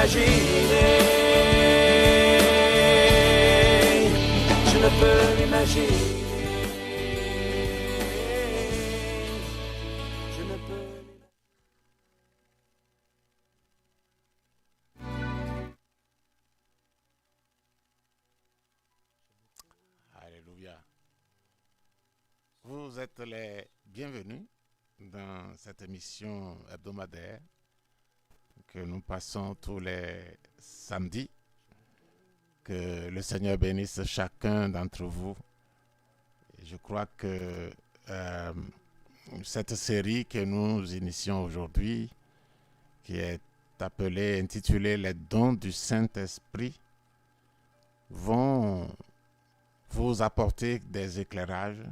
l'imaginer. Je ne peux l'imaginer. Je ne peux l'imaginer. Alléluia. Vous êtes les bienvenus dans cette émission hebdomadaire que nous passons tous les samedis. Que le Seigneur bénisse chacun d'entre vous. Et je crois que cette série que nous initions aujourd'hui, qui est intitulée Les dons du Saint-Esprit, vont vous apporter des éclairages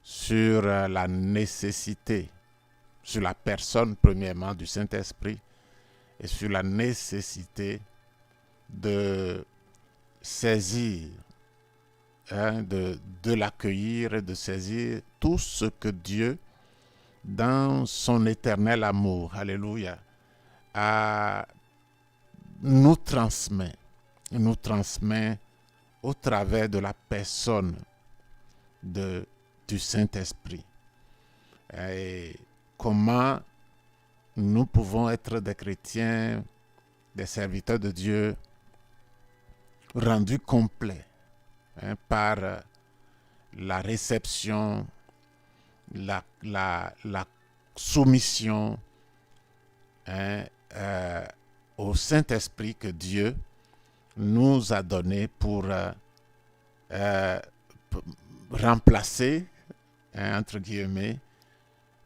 sur la nécessité, sur la personne premièrement du Saint-Esprit et sur la nécessité de saisir, de l'accueillir et de saisir tout ce que Dieu, dans son éternel amour, alléluia, nous transmet au travers de la personne du Saint-Esprit. Et comment nous pouvons être des chrétiens, des serviteurs de Dieu, rendus complets par la réception, la soumission au Saint-Esprit que Dieu nous a donné pour remplacer, entre guillemets,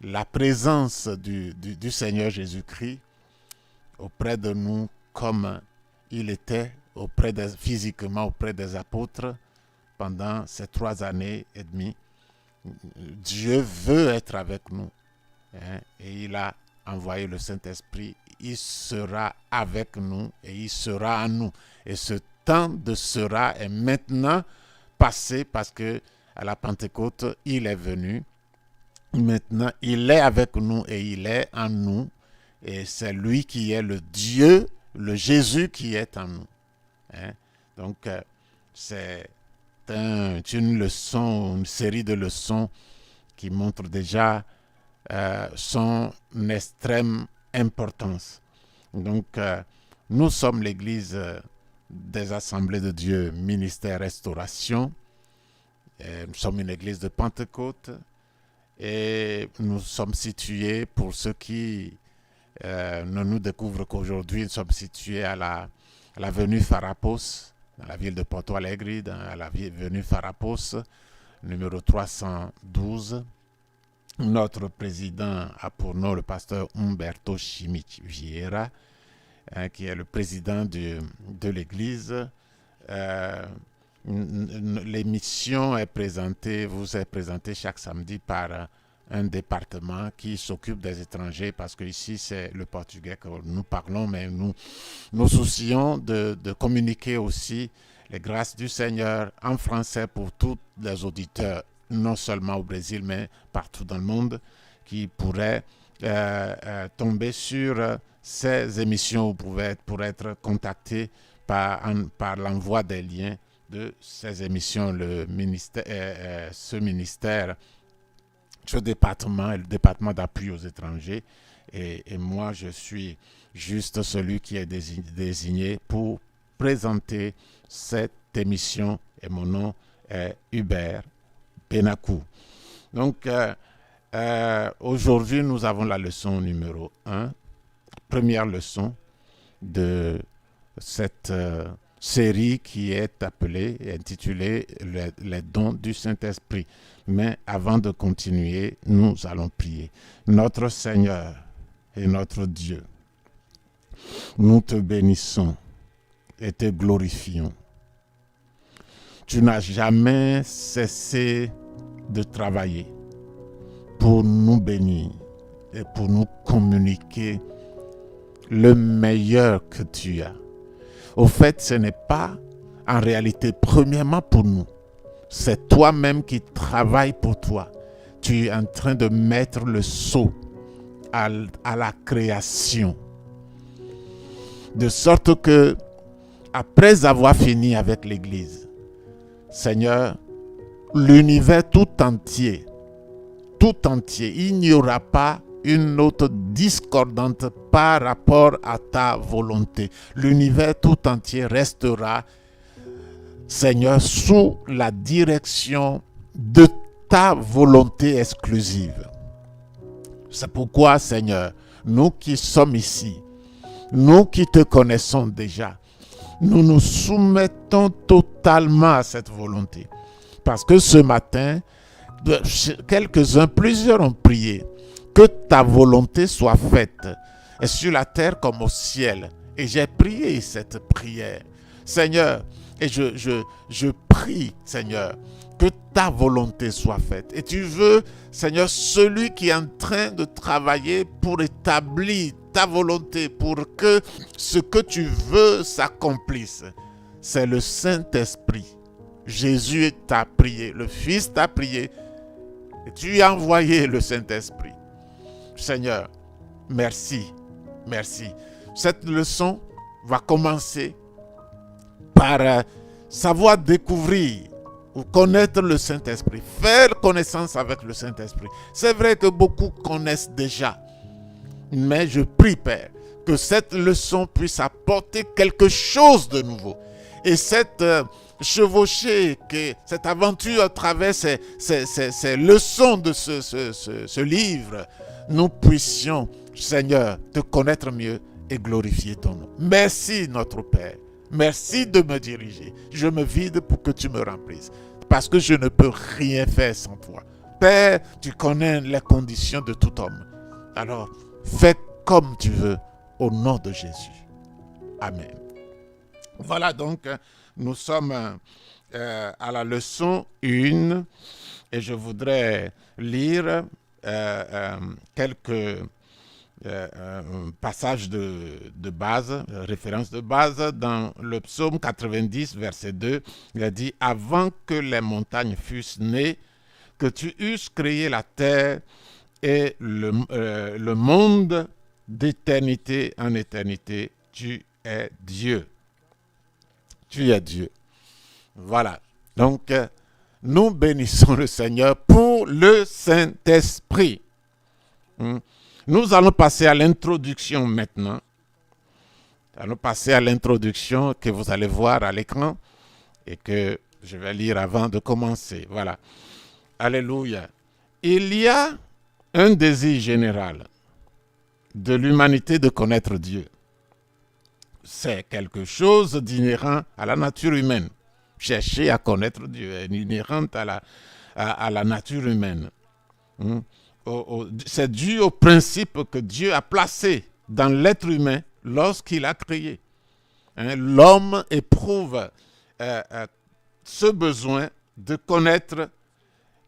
la présence du Seigneur Jésus-Christ auprès de nous comme il était physiquement auprès des apôtres pendant ces 3 années et demie. Dieu veut être avec nous et il a envoyé le Saint-Esprit. Il sera avec nous et il sera en nous. Et ce temps de sera est maintenant passé parce que à la Pentecôte, il est venu. Maintenant, il est avec nous et il est en nous. Et c'est lui qui est le Dieu, le Jésus qui est en nous. Donc, c'est une leçon, une série de leçons qui montrent déjà son extrême importance. Donc, nous sommes l'Église des Assemblées de Dieu, Ministère Restauration. Nous sommes une église de Pentecôte et nous sommes situés, pour ceux qui ne nous découvrent qu'aujourd'hui, nous sommes situés à l'avenue Farapos, dans la ville de Porto Alegre, dans l'avenue Farapos, numéro 312. Notre président a pour nom le pasteur Humberto Chimich Vieira, qui est le président de l'église. L'émission vous est présentée chaque samedi par un département qui s'occupe des étrangers, parce que ici c'est le portugais que nous parlons, mais nous soucions de communiquer aussi les grâces du Seigneur en français pour tous les auditeurs, non seulement au Brésil, mais partout dans le monde, qui pourraient tomber sur ces émissions. Vous pouvez pour être contactés par l'envoi des liens de ces émissions. Ce département est le département d'appui aux étrangers, et moi je suis juste celui qui est désigné pour présenter cette émission, et mon nom est Hubert Benakou. Donc aujourd'hui nous avons la leçon numéro 1, première leçon de cette série qui est intitulée les dons du Saint-Esprit. Mais avant de continuer, nous allons prier. Notre Seigneur et notre Dieu, nous te bénissons et te glorifions. Tu n'as jamais cessé de travailler pour nous bénir et pour nous communiquer le meilleur que tu as. Au fait, ce n'est pas en réalité premièrement pour nous. C'est toi-même qui travailles pour toi. Tu es en train de mettre le sceau à la création. De sorte que, après avoir fini avec l'Église, Seigneur, l'univers tout entier, il n'y aura pas une note discordante par rapport à ta volonté. L'univers tout entier restera, Seigneur, sous la direction de ta volonté exclusive. C'est pourquoi, Seigneur, nous qui sommes ici, nous qui te connaissons déjà, nous nous soumettons totalement à cette volonté. Parce que ce matin, plusieurs ont prié que ta volonté soit faite, et sur la terre comme au ciel. Et j'ai prié cette prière, Seigneur, et je prie, Seigneur, que ta volonté soit faite. Et tu veux, Seigneur, celui qui est en train de travailler pour établir ta volonté, pour que ce que tu veux s'accomplisse, c'est le Saint-Esprit. Jésus t'a prié, le Fils t'a prié, et tu as envoyé le Saint-Esprit. Seigneur, merci, merci. Cette leçon va commencer par savoir découvrir ou connaître le Saint-Esprit, faire connaissance avec le Saint-Esprit. C'est vrai que beaucoup connaissent déjà, mais je prie, Père, que cette leçon puisse apporter quelque chose de nouveau. Et cette chevauchée, cette aventure à travers ces leçons de ce livre, nous puissions, Seigneur, te connaître mieux et glorifier ton nom. Merci, notre Père. Merci de me diriger. Je me vide pour que tu me remplisses. Parce que je ne peux rien faire sans toi. Père, tu connais les conditions de tout homme. Alors, fais comme tu veux au nom de Jésus. Amen. Voilà donc, nous sommes à la leçon 1 et je voudrais lire quelques passages de base, références de base. Dans le psaume 90, verset 2, il a dit « Avant que les montagnes fussent nées, que tu eusses créé la terre et le monde d'éternité en éternité, tu es Dieu. » Tu es Dieu. Voilà. Donc, nous bénissons le Seigneur pour le Saint-Esprit. Nous allons passer à l'introduction maintenant. Nous allons passer à l'introduction que vous allez voir à l'écran et que je vais lire avant de commencer. Voilà. Alléluia. Il y a un désir général de l'humanité de connaître Dieu. C'est quelque chose d'inhérent à la nature humaine. Chercher à connaître Dieu est inhérent à la nature humaine. C'est dû au principe que Dieu a placé dans l'être humain lorsqu'il a créé. L'homme éprouve ce besoin de connaître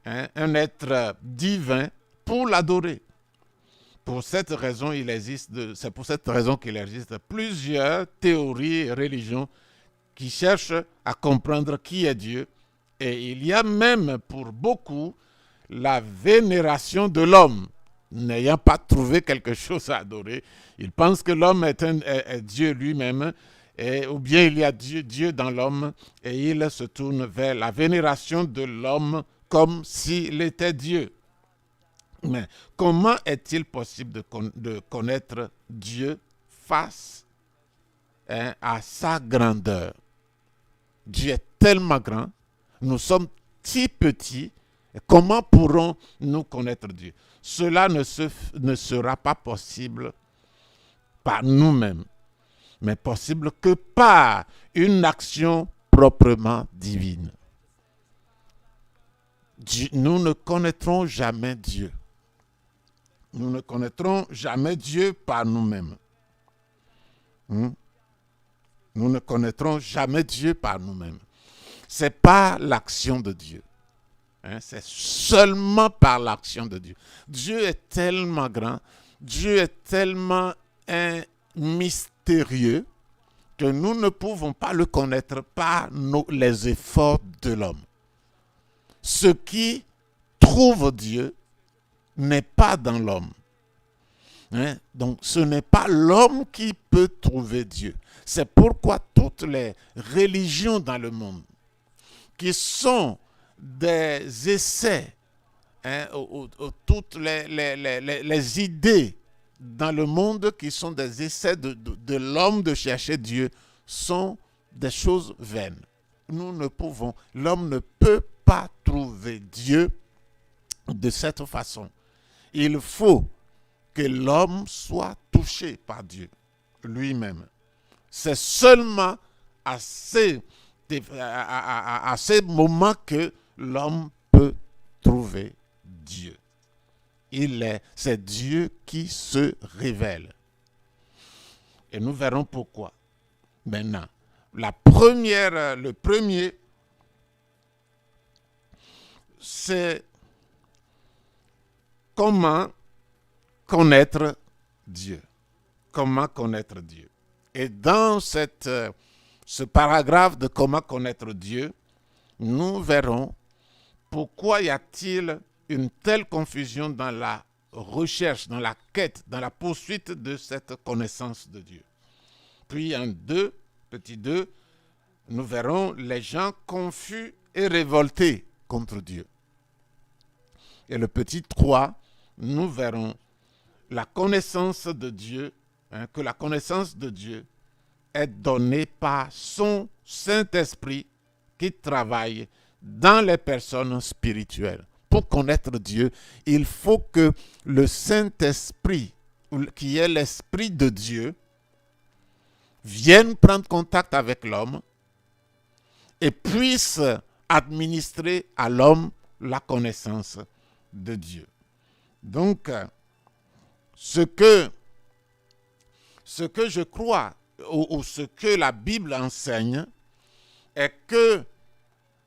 un être divin pour l'adorer. Pour cette raison, c'est pour cette raison qu'il existe plusieurs théories et religions qui cherchent à comprendre qui est Dieu. Et il y a même pour beaucoup la vénération de l'homme. N'ayant pas trouvé quelque chose à adorer, ils pensent que l'homme est Dieu lui-même, ou bien il y a Dieu dans l'homme, et ils se tournent vers la vénération de l'homme comme s'il était Dieu. Mais comment est-il possible de connaître Dieu face à sa grandeur? Dieu est tellement grand, nous sommes si petits, comment pourrons-nous connaître Dieu? Cela ne sera pas possible par nous-mêmes, mais possible que par une action proprement divine. Nous ne connaîtrons jamais Dieu. Nous ne connaîtrons jamais Dieu par nous-mêmes. Nous ne connaîtrons jamais Dieu par nous-mêmes. Ce n'est pas l'action de Dieu. C'est seulement par l'action de Dieu. Dieu est tellement grand, Dieu est tellement mystérieux que nous ne pouvons pas le connaître par les efforts de l'homme. Ce qui trouve Dieu n'est pas dans l'homme. Hein? Donc ce n'est pas l'homme qui peut trouver Dieu. C'est pourquoi toutes les religions dans le monde, qui sont des essais, hein, toutes les idées dans le monde qui sont des essais de l'homme de chercher Dieu, sont des choses vaines. L'homme ne peut pas trouver Dieu de cette façon. Il faut que l'homme soit touché par Dieu lui-même. C'est seulement à ces moments que l'homme peut trouver Dieu. C'est Dieu qui se révèle. Et nous verrons pourquoi. Maintenant, le premier, c'est comment connaître Dieu. Comment connaître Dieu. Et dans ce paragraphe de comment connaître Dieu, nous verrons pourquoi y a-t-il une telle confusion dans la recherche, dans la quête, dans la poursuite de cette connaissance de Dieu. Puis en petit 2, nous verrons les gens confus et révoltés contre Dieu. Et le petit 3, nous verrons la connaissance de Dieu, que la connaissance de Dieu est donnée par son Saint-Esprit qui travaille dans les personnes spirituelles. Pour connaître Dieu, il faut que le Saint-Esprit, qui est l'Esprit de Dieu, vienne prendre contact avec l'homme et puisse administrer à l'homme la connaissance de Dieu. Donc, ce que je crois ou ce que la Bible enseigne est que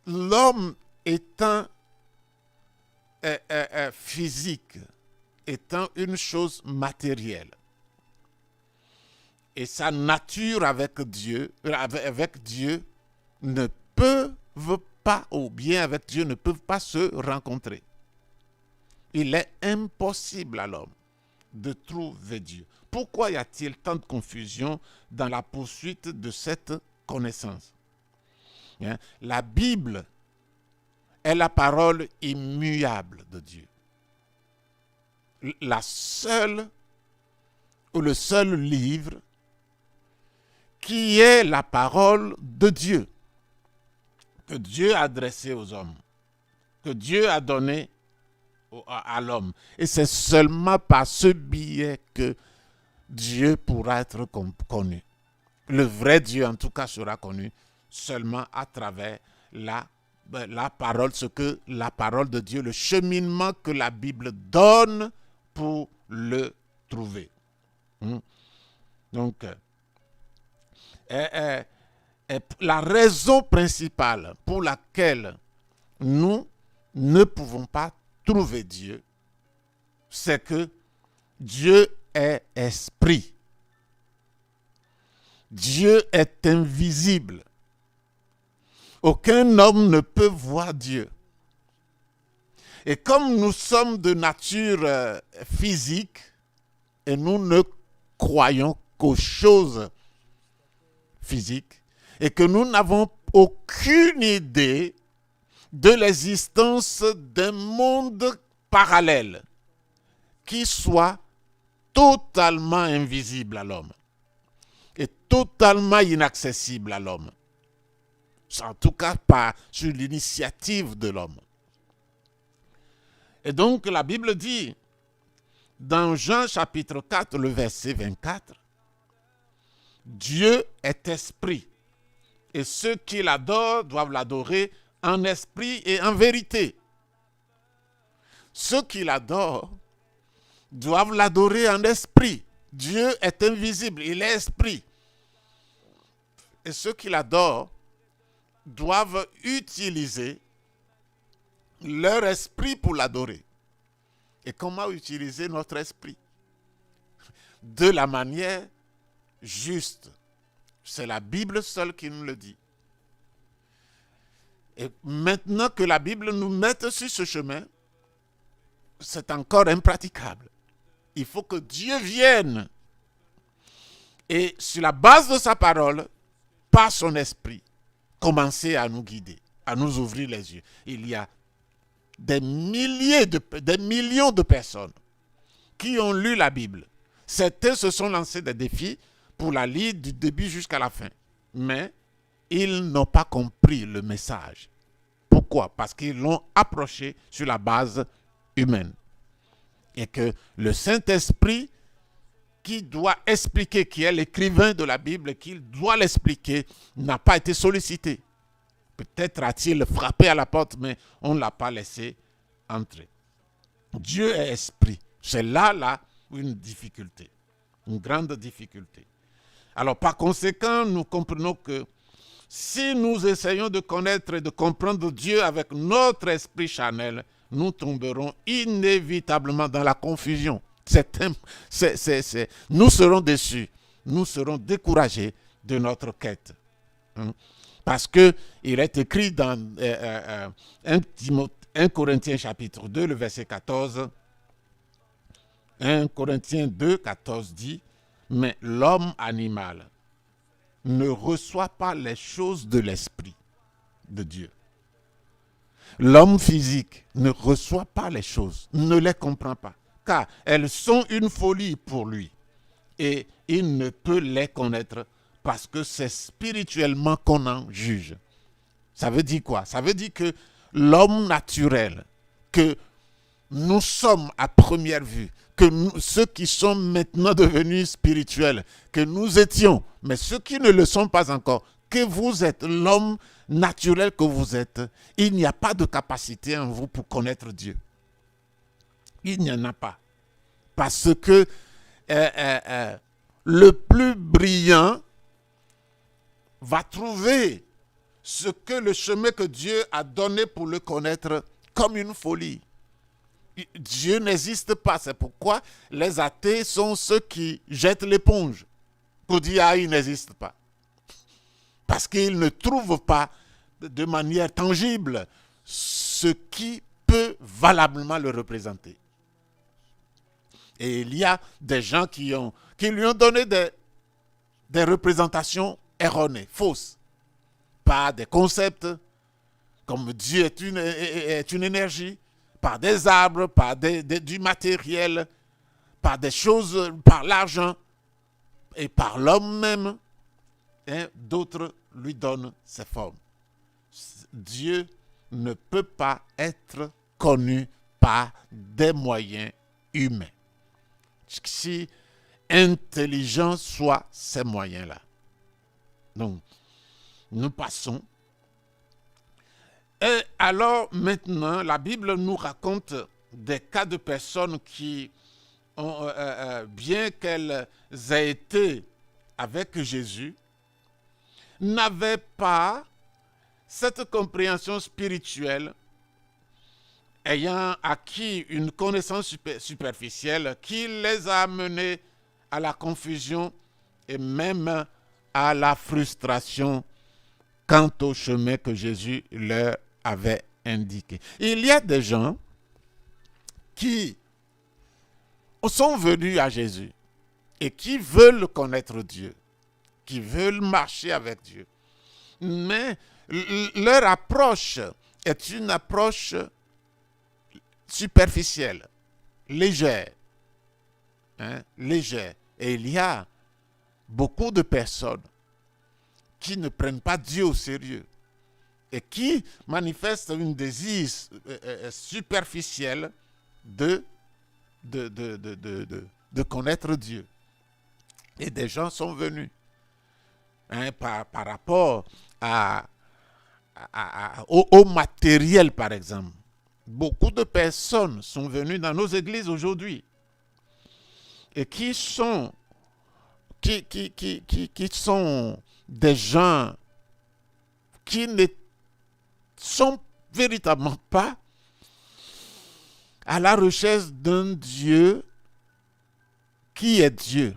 l'homme étant physique, étant une chose matérielle, et sa nature avec Dieu ne peuvent pas, ou bien avec Dieu ne peuvent pas se rencontrer. Il est impossible à l'homme de trouver Dieu. Pourquoi y a-t-il tant de confusion dans la poursuite de cette connaissance? La Bible est la parole immuable de Dieu. Le seul livre qui est la parole de Dieu, que Dieu a adressée aux hommes, que Dieu a donné à l'homme. Et c'est seulement par ce biais que Dieu pourra être connu. Le vrai Dieu, en tout cas, sera connu seulement à travers la parole, ce que la parole de Dieu, le cheminement que la Bible donne pour le trouver. Donc, la raison principale pour laquelle nous ne pouvons pas trouver Dieu, c'est que Dieu est esprit. Dieu est invisible. Aucun homme ne peut voir Dieu. Et comme nous sommes de nature physique, et nous ne croyons qu'aux choses physiques, et que nous n'avons aucune idée de l'existence d'un monde parallèle qui soit totalement invisible à l'homme et totalement inaccessible à l'homme. En tout cas, pas sur l'initiative de l'homme. Et donc, la Bible dit, dans Jean chapitre 4, le verset 24, Dieu est esprit, et ceux qui l'adorent doivent l'adorer en esprit et en vérité. Ceux qui l'adorent doivent l'adorer en esprit. Dieu est invisible, il est esprit. Et ceux qui l'adorent doivent utiliser leur esprit pour l'adorer. Et comment utiliser notre esprit? De la manière juste. C'est la Bible seule qui nous le dit. Et maintenant que la Bible nous met sur ce chemin, c'est encore impraticable. il faut que Dieu vienne et sur la base de sa parole, par son esprit, commencer à nous guider, à nous ouvrir les yeux. Il y a des millions de personnes qui ont lu la Bible. Certains se sont lancés des défis pour la lire du début jusqu'à la fin. Mais ils n'ont pas compris le message. Pourquoi? Parce qu'ils l'ont approché sur la base humaine. Et que le Saint-Esprit qui doit expliquer, qui est l'écrivain de la Bible, qui doit l'expliquer, n'a pas été sollicité. Peut-être a-t-il frappé à la porte, mais on ne l'a pas laissé entrer. Dieu est esprit. C'est là une difficulté, une grande difficulté. Alors par conséquent, nous comprenons que si nous essayons de connaître et de comprendre Dieu avec notre esprit charnel, nous tomberons inévitablement dans la confusion. Nous serons déçus, nous serons découragés de notre quête. Parce qu'il est écrit dans 1 Corinthiens chapitre 2, le verset 14, 1 Corinthiens 2, 14 dit, « Mais l'homme animal ne reçoit pas les choses de l'esprit de Dieu. » L'homme physique ne reçoit pas les choses, ne les comprend pas, car elles sont une folie pour lui. Et il ne peut les connaître parce que c'est spirituellement qu'on en juge. Ça veut dire quoi? Ça veut dire que l'homme naturel, que nous sommes à première vue, que ceux qui sont maintenant devenus spirituels, que nous étions, mais ceux qui ne le sont pas encore, que vous êtes l'homme naturel que vous êtes, il n'y a pas de capacité en vous pour connaître Dieu. Il n'y en a pas. Parce que le plus brillant va trouver le chemin que Dieu a donné pour le connaître comme une folie. Dieu n'existe pas. C'est pourquoi les athées sont ceux qui jettent l'éponge pour dire il n'existe pas. Parce qu'ils ne trouvent pas de manière tangible ce qui peut valablement le représenter. Et il y a des gens qui lui ont donné des représentations erronées, fausses, par des concepts comme Dieu est une énergie, par des arbres, par du matériel, par des choses, par l'argent et par l'homme même. Et d'autres lui donnent ses formes. Dieu ne peut pas être connu par des moyens humains. Si intelligents soient ces moyens-là. Donc, nous passons. Et alors, maintenant, la Bible nous raconte des cas de personnes qui ont, bien qu'elles aient été avec Jésus, n'avaient pas cette compréhension spirituelle, ayant acquis une connaissance superficielle qui les a amenés à la confusion et même à la frustration quant au chemin que Jésus leur avait indiqué. Il y a des gens qui sont venus à Jésus et qui veulent connaître Dieu, qui veulent marcher avec Dieu. Mais leur approche est une approche superficielle, légère. Légère. Et il y a beaucoup de personnes qui ne prennent pas Dieu au sérieux et qui manifestent une désir superficielle de connaître Dieu. Et des gens sont venus par rapport au matériel, par exemple. Beaucoup de personnes sont venues dans nos églises aujourd'hui et qui sont des gens qui ne sont véritablement pas à la recherche d'un Dieu qui est Dieu,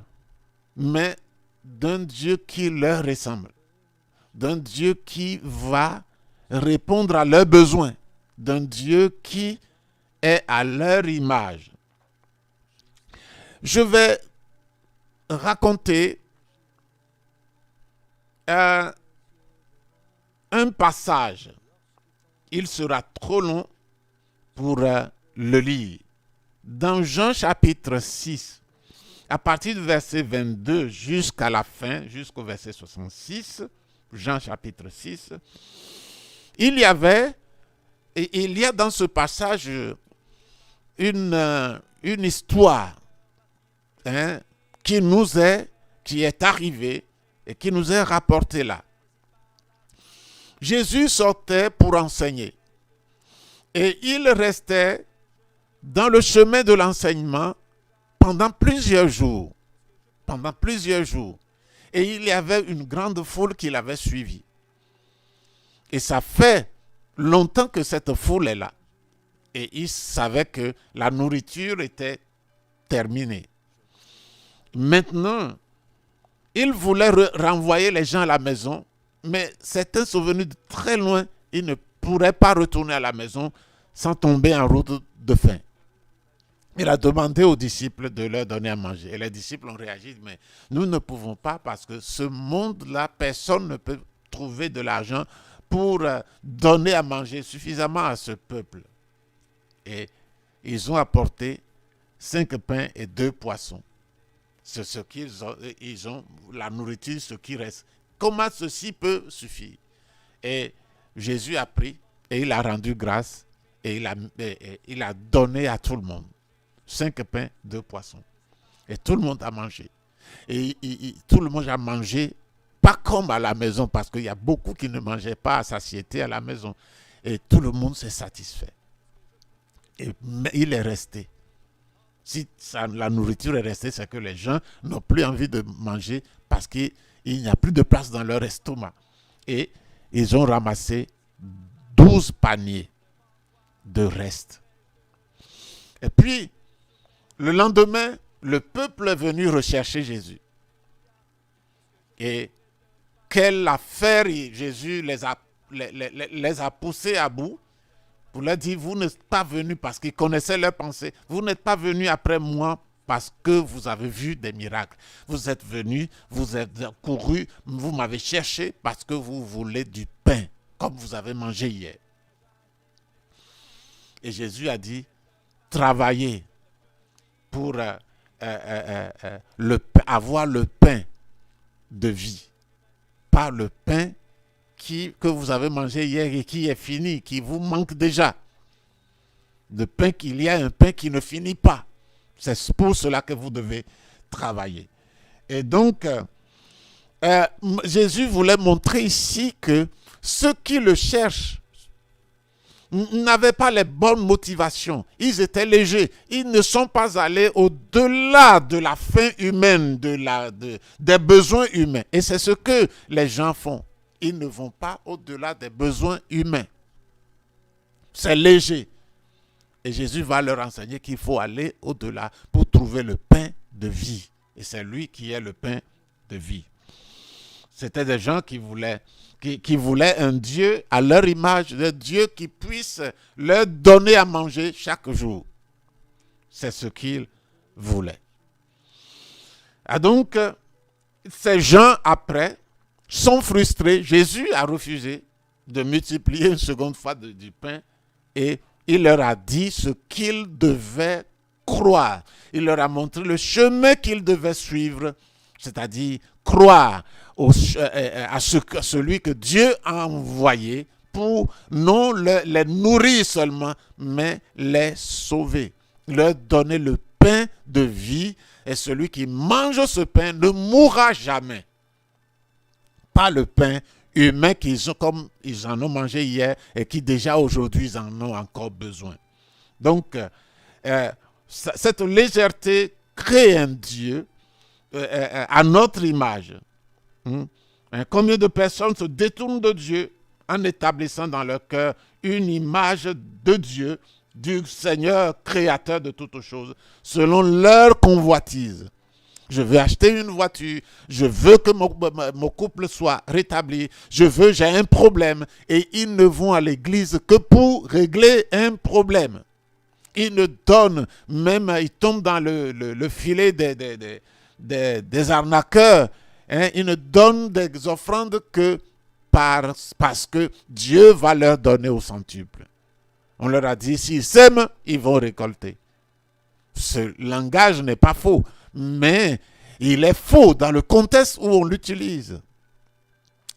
mais d'un Dieu qui leur ressemble, d'un Dieu qui va répondre à leurs besoins, d'un Dieu qui est à leur image. je vais raconter un passage. Il sera trop long pour le lire. Dans Jean chapitre 6, à partir du verset 22 jusqu'à la fin, jusqu'au verset 66, Jean chapitre 6, il y a dans ce passage une histoire qui est arrivée et qui nous est rapportée là. Jésus sortait pour enseigner et il restait dans le chemin de l'enseignement pendant plusieurs jours. Et il y avait une grande foule qui l'avait suivi. Et ça fait longtemps que cette foule est là. Et il savait que la nourriture était terminée. Maintenant, il voulait renvoyer les gens à la maison, mais certains sont venus de très loin. Ils ne pourraient pas retourner à la maison sans tomber en route de faim. Il a demandé aux disciples de leur donner à manger. Et les disciples ont réagi, mais nous ne pouvons pas parce que ce monde-là, personne ne peut trouver de l'argent pour donner à manger suffisamment à ce peuple. Et ils ont apporté 5 pains et 2 poissons. C'est ce qu'ils ont, ils ont la nourriture, ce qui reste. Comment ceci peut suffire? Et Jésus a pris et il a rendu grâce et il a donné à tout le monde. 5 pains, 2 poissons. Et tout le monde a mangé. Et tout le monde a mangé, pas comme à la maison, parce qu'il y a beaucoup qui ne mangeaient pas à satiété à la maison. Et tout le monde s'est satisfait. Et il est resté. Si la nourriture est restée, c'est que les gens n'ont plus envie de manger parce qu'il n'y a plus de place dans leur estomac. Et ils ont ramassé 12 paniers de reste. Et puis, le lendemain, le peuple est venu rechercher Jésus. Et quelle affaire Jésus les a poussés à bout pour leur dire, vous n'êtes pas venus parce qu'ils connaissaient leurs pensées. Vous n'êtes pas venus après moi parce que vous avez vu des miracles. Vous êtes venus, vous êtes courus, vous m'avez cherché parce que vous voulez du pain, comme vous avez mangé hier. Et Jésus a dit, travaillez pour avoir le pain de vie. Pas le pain que vous avez mangé hier et qui est fini, qui vous manque déjà. Le pain qu'il y a, un pain qui ne finit pas. C'est pour cela que vous devez travailler. Et donc, Jésus voulait montrer ici que ceux qui le cherchent n'avaient pas les bonnes motivations. Ils étaient légers. Ils ne sont pas allés au-delà de la faim humaine, des besoins humains. Et c'est ce que les gens font. Ils ne vont pas au-delà des besoins humains. C'est léger. Et Jésus va leur enseigner qu'il faut aller au-delà pour trouver le pain de vie. Et c'est lui qui est le pain de vie. C'était des gens qui voulaient un Dieu à leur image, un Dieu qui puisse leur donner à manger chaque jour. C'est ce qu'ils voulaient. Et donc, ces gens, après, sont frustrés. Jésus a refusé de multiplier une seconde fois du pain et il leur a dit ce qu'ils devaient croire. Il leur a montré le chemin qu'ils devaient suivre, c'est-à-dire croire à celui que Dieu a envoyé pour non les nourrir seulement, mais les sauver. Leur donner le pain de vie et celui qui mange ce pain ne mourra jamais. Pas le pain humain comme ils en ont mangé hier et qui déjà aujourd'hui ils en ont encore besoin. Donc, cette légèreté crée un Dieu à notre image. Combien de personnes se détournent de Dieu en établissant dans leur cœur une image de Dieu, du Seigneur créateur de toutes choses, selon leur convoitise. Je veux acheter une voiture, je veux que mon couple soit rétabli, j'ai un problème. Et ils ne vont à l'église que pour régler un problème. il ne donne, même il tombe dans le filet des arnaqueurs. Hein, il ne donne des offrandes que parce que Dieu va leur donner au centuple. On leur a dit, s'ils sèment, ils vont récolter. Ce langage n'est pas faux, mais il est faux dans le contexte où on l'utilise.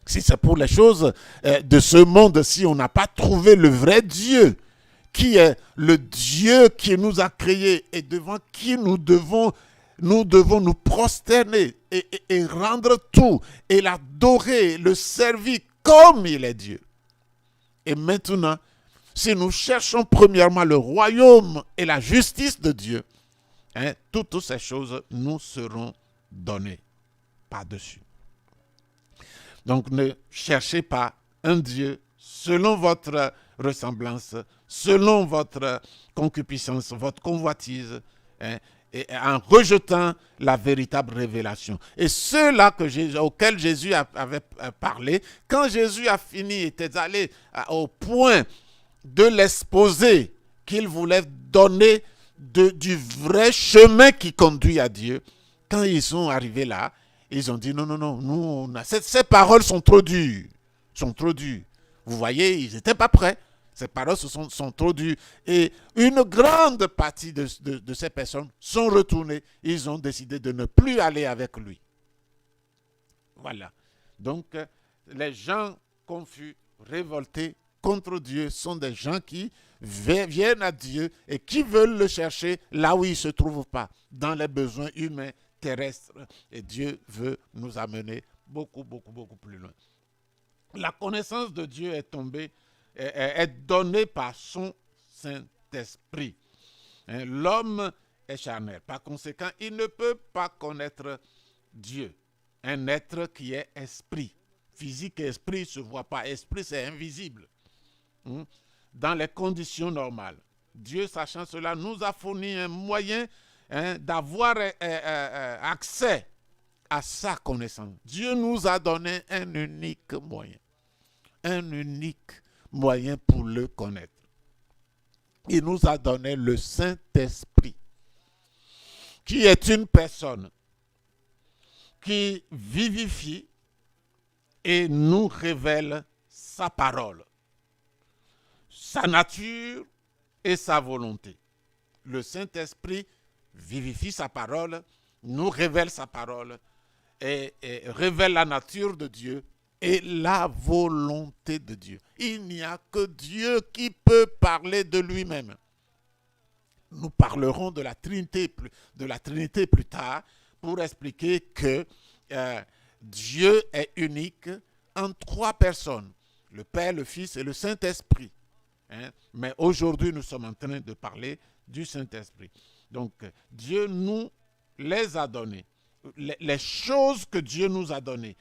Si c'est pour les choses de ce monde, si on n'a pas trouvé le vrai Dieu, qui est le Dieu qui nous a créés et devant qui nous devons nous prosterner et rendre tout, et l'adorer, le servir comme il est Dieu. Et maintenant, si nous cherchons premièrement le royaume et la justice de Dieu, hein, toutes ces choses nous seront données par-dessus. Donc ne cherchez pas un Dieu selon votre ressemblance, selon votre concupiscence, votre convoitise, hein, et en rejetant la véritable révélation. Et ceux-là auxquels Jésus avait parlé, quand Jésus a fini, était allé au point de l'exposer, qu'il voulait donner du vrai chemin qui conduit à Dieu, quand ils sont arrivés là, ils ont dit non, nous, ces paroles sont trop dures, Vous voyez, ils n'étaient pas prêts. Ces paroles sont trop dures. Et une grande partie de ces personnes sont retournées. Ils ont décidé de ne plus aller avec lui. Voilà. Donc, les gens confus, révoltés contre Dieu sont des gens qui viennent à Dieu et qui veulent le chercher là où il ne se trouve pas, dans les besoins humains, terrestres. Et Dieu veut nous amener beaucoup plus loin. La connaissance de Dieu est donnée par son Saint-Esprit. L'homme est charnel. Par conséquent, il ne peut pas connaître Dieu. Un être qui est esprit. Physique et esprit ne se voient pas. Esprit, c'est invisible. Dans les conditions normales. Dieu, sachant cela, nous a fourni un moyen d'avoir accès à sa connaissance. Dieu nous a donné un unique moyen. Un unique moyen pour le connaître. Il nous a donné le Saint-Esprit, qui est une personne qui vivifie et nous révèle sa parole, sa nature et sa volonté. Le Saint-Esprit vivifie sa parole, nous révèle sa parole et révèle la nature de Dieu et la volonté de Dieu. Il n'y a que Dieu qui peut parler de lui-même. Nous parlerons de la Trinité plus tard pour expliquer que Dieu est unique en 3 personnes, le Père, le Fils et le Saint-Esprit. Mais aujourd'hui, nous sommes en train de parler du Saint-Esprit. Donc, Dieu nous les a donnés. Les choses que Dieu nous a données,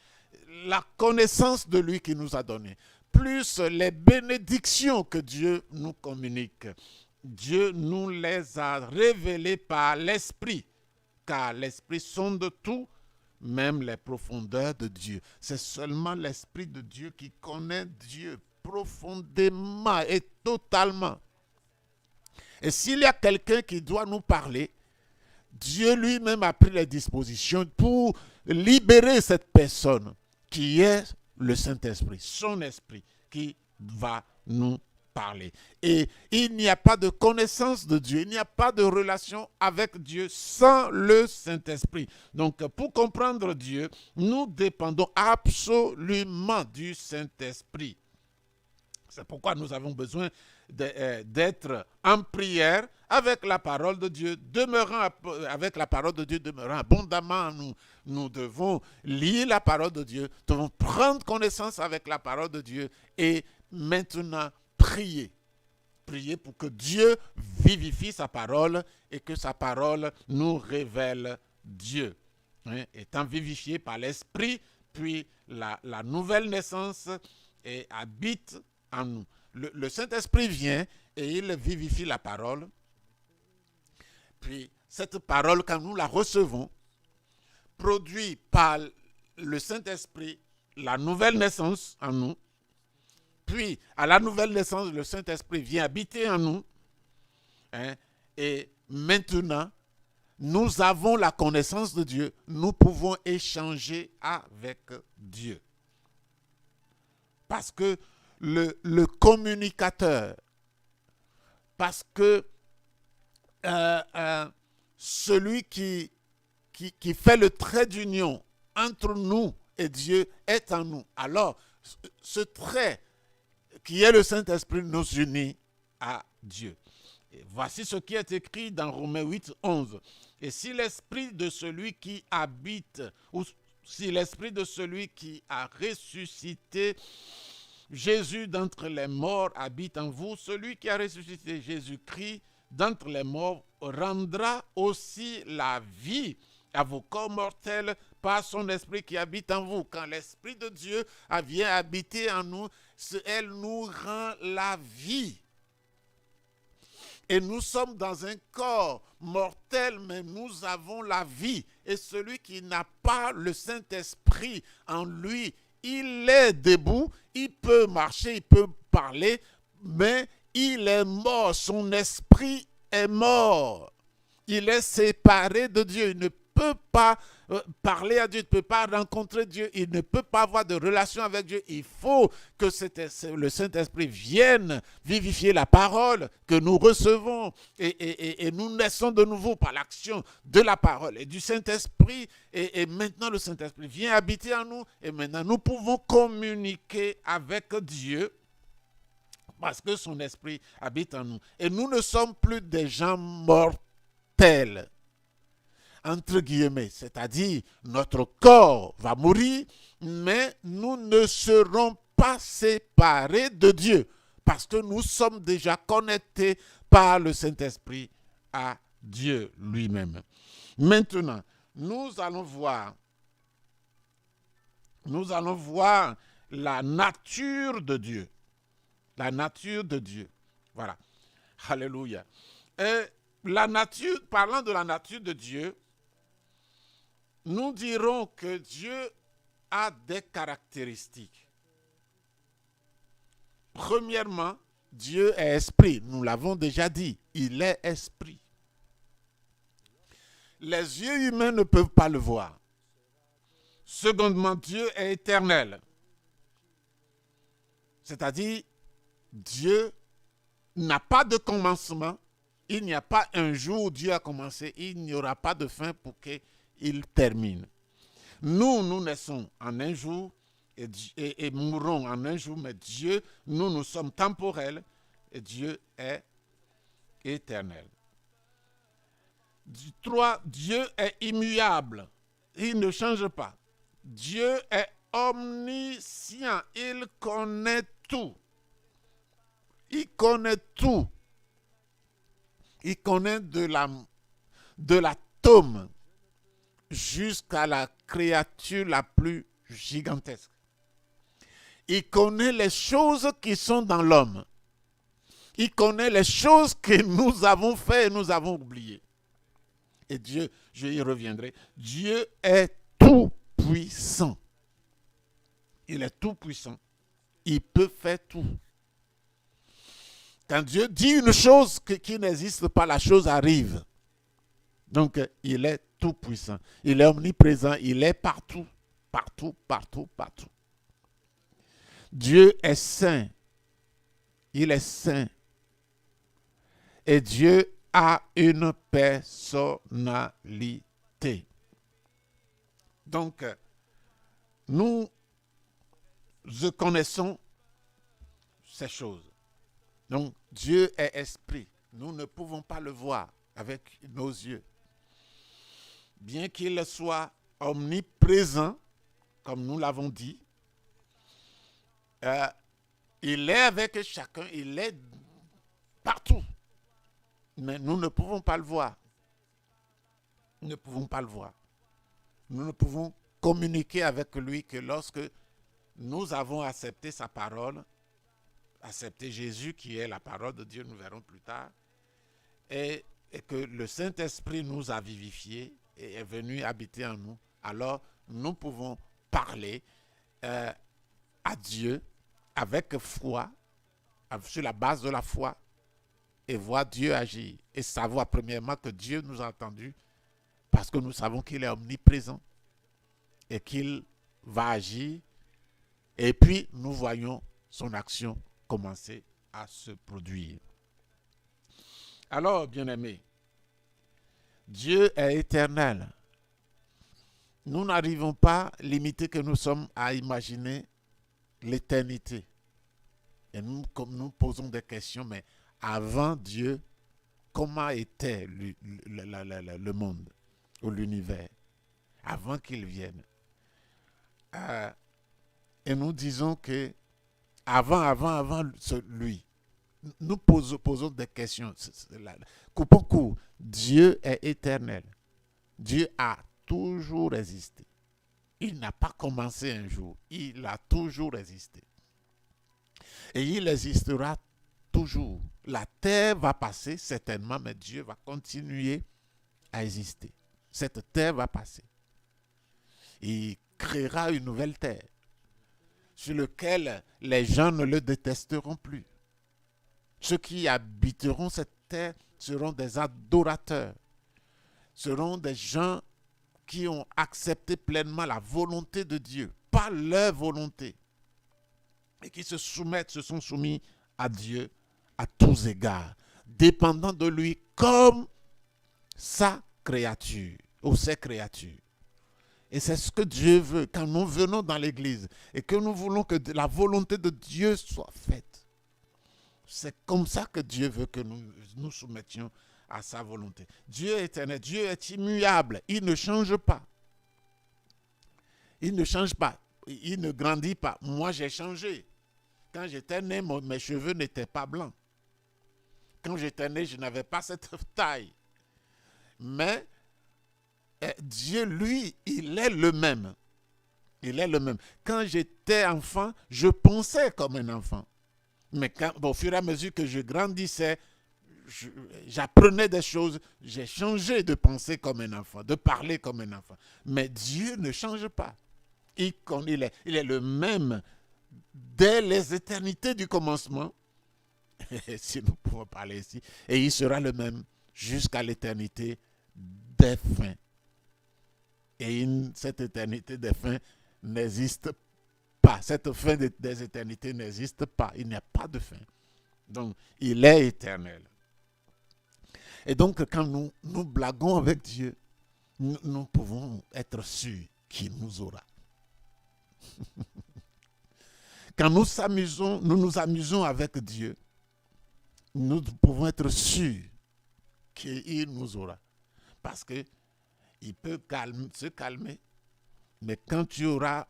la connaissance de lui qui nous a donné, plus les bénédictions que Dieu nous communique. Dieu nous les a révélées par l'Esprit, car l'Esprit sonde tout, même les profondeurs de Dieu. C'est seulement l'Esprit de Dieu qui connaît Dieu profondément et totalement. Et s'il y a quelqu'un qui doit nous parler, Dieu lui-même a pris les dispositions pour libérer cette personne qui est le Saint-Esprit, son esprit qui va nous parler. Et il n'y a pas de connaissance de Dieu, il n'y a pas de relation avec Dieu sans le Saint-Esprit. Donc, pour comprendre Dieu, nous dépendons absolument du Saint-Esprit. C'est pourquoi nous avons besoin d'être en prière avec la parole de Dieu, avec la parole de Dieu demeurant abondamment. Nous devons lire la parole de Dieu, nous devons prendre connaissance avec la parole de Dieu et maintenant prier. Prier pour que Dieu vivifie sa parole et que sa parole nous révèle Dieu. Étant vivifié par l'Esprit, puis la nouvelle naissance habite en nous. Le Saint-Esprit vient et il vivifie la parole. Puis cette parole, quand nous la recevons, produit par le Saint-Esprit la nouvelle naissance en nous. Puis à la nouvelle naissance, le Saint-Esprit vient habiter en nous. Et maintenant, nous avons la connaissance de Dieu. Nous pouvons échanger avec Dieu. Parce que le communicateur, parce que celui qui fait le trait d'union entre nous et Dieu est en nous. Alors, ce trait qui est le Saint-Esprit nous unit à Dieu. Et voici ce qui est écrit dans Romains 8, 11. Et si l'esprit de celui qui habite, ou si l'esprit de celui qui a ressuscité Jésus d'entre les morts habite en vous, celui qui a ressuscité Jésus-Christ d'entre les morts rendra aussi la vie à vos corps mortels par son esprit qui habite en vous. Quand l'esprit de Dieu vient habiter en nous, elle nous rend la vie. Et nous sommes dans un corps mortel, mais nous avons la vie. Et celui qui n'a pas le Saint-Esprit en lui, il est debout, il peut marcher, il peut parler, mais il est mort. Son esprit est mort. Il est séparé de Dieu. Il ne peut pas parler à Dieu, il ne peut pas rencontrer Dieu, il ne peut pas avoir de relation avec Dieu. Il faut que le Saint-Esprit vienne vivifier la parole que nous recevons et nous naissons de nouveau par l'action de la parole et du Saint-Esprit. Et maintenant, le Saint-Esprit vient habiter en nous et maintenant, nous pouvons communiquer avec Dieu parce que son esprit habite en nous. Et nous ne sommes plus des gens mortels, entre guillemets, c'est-à-dire notre corps va mourir, mais nous ne serons pas séparés de Dieu parce que nous sommes déjà connectés par le Saint-Esprit à Dieu lui-même. Maintenant, nous allons voir la nature de Dieu. La nature de Dieu. Voilà. Alléluia. Et parlant de la nature de Dieu, nous dirons que Dieu a des caractéristiques. Premièrement, Dieu est esprit. Nous l'avons déjà dit. Il est esprit. Les yeux humains ne peuvent pas le voir. Secondement, Dieu est éternel. C'est-à-dire, Dieu n'a pas de commencement. Il n'y a pas un jour où Dieu a commencé. Il n'y aura pas de fin pour qu'il termine. Nous naissons en un jour et mourrons en un jour. Mais Dieu, nous sommes temporels et Dieu est éternel. 3. Dieu est immuable. Il ne change pas. Dieu est omniscient. Il connaît tout. Il connaît tout. Il connaît de l'atome jusqu'à la créature la plus gigantesque. Il connaît les choses qui sont dans l'homme. Il connaît les choses que nous avons faites et nous avons oubliées. Et Dieu, je y reviendrai, Dieu est tout puissant. Il est tout puissant. Il peut faire tout. Quand Dieu dit une chose qui n'existe pas, la chose arrive. Donc, il est tout puissant. Il est omniprésent. Il est partout. Partout, partout, partout. Dieu est saint. Il est saint. Et Dieu a une personnalité. Donc, nous connaissons ces choses. Donc, Dieu est esprit. Nous ne pouvons pas le voir avec nos yeux. Bien qu'il soit omniprésent, comme nous l'avons dit, il est avec chacun, il est partout. Mais nous ne pouvons pas le voir. Nous ne pouvons pas le voir. Nous ne pouvons communiquer avec lui que lorsque nous avons accepté sa parole, accepter Jésus qui est la parole de Dieu, nous verrons plus tard, et que le Saint-Esprit nous a vivifiés et est venu habiter en nous, alors nous pouvons parler à Dieu avec foi, sur la base de la foi, et voir Dieu agir. Et savoir premièrement que Dieu nous a entendus parce que nous savons qu'il est omniprésent et qu'il va agir. Et puis nous voyons son action commencer à se produire. Alors, bien-aimés, Dieu est éternel. Nous n'arrivons pas, limités que nous sommes, à imaginer l'éternité. Et nous, comme nous posons des questions, mais avant Dieu, comment était le monde ou l'univers avant qu'il vienne? Et nous disons que avant lui, nous posons des questions. Coupons court. Dieu est éternel. Dieu a toujours existé. Il n'a pas commencé un jour. Il a toujours existé. Et il existera toujours. La terre va passer certainement, mais Dieu va continuer à exister. Cette terre va passer. Il créera une nouvelle terre sur laquelle les gens ne le détesteront plus. Ceux qui habiteront cette terre seront des adorateurs, seront des gens qui ont accepté pleinement la volonté de Dieu, pas leur volonté, et qui se sont soumis à Dieu à tous égards, dépendant de lui comme sa créature, ou ses créatures. Et c'est ce que Dieu veut quand nous venons dans l'église et que nous voulons que la volonté de Dieu soit faite. C'est comme ça que Dieu veut que nous soumettions à sa volonté. Dieu est éternel, Dieu est immuable, il ne change pas. Il ne change pas, il ne grandit pas. Moi, j'ai changé. Quand j'étais né, mes cheveux n'étaient pas blancs. Quand j'étais né, je n'avais pas cette taille. Mais Dieu, lui, il est le même. Il est le même. Quand j'étais enfant, je pensais comme un enfant. Mais au fur et à mesure que je grandissais, j'apprenais des choses, j'ai changé de penser comme un enfant, de parler comme un enfant. Mais Dieu ne change pas. Il est le même dès les éternités du commencement, si nous pouvons parler ici, et il sera le même jusqu'à l'éternité des fins. Et cette éternité des fins n'existe pas. Cette fin des éternités n'existe pas. Il n'y a pas de fin. Donc, il est éternel. Et donc, quand nous blaguons avec Dieu, nous pouvons être sûrs qu'il nous aura. Quand nous nous amusons avec Dieu, nous pouvons être sûrs qu'il nous aura. Parce qu'il peut se calmer, mais quand tu auras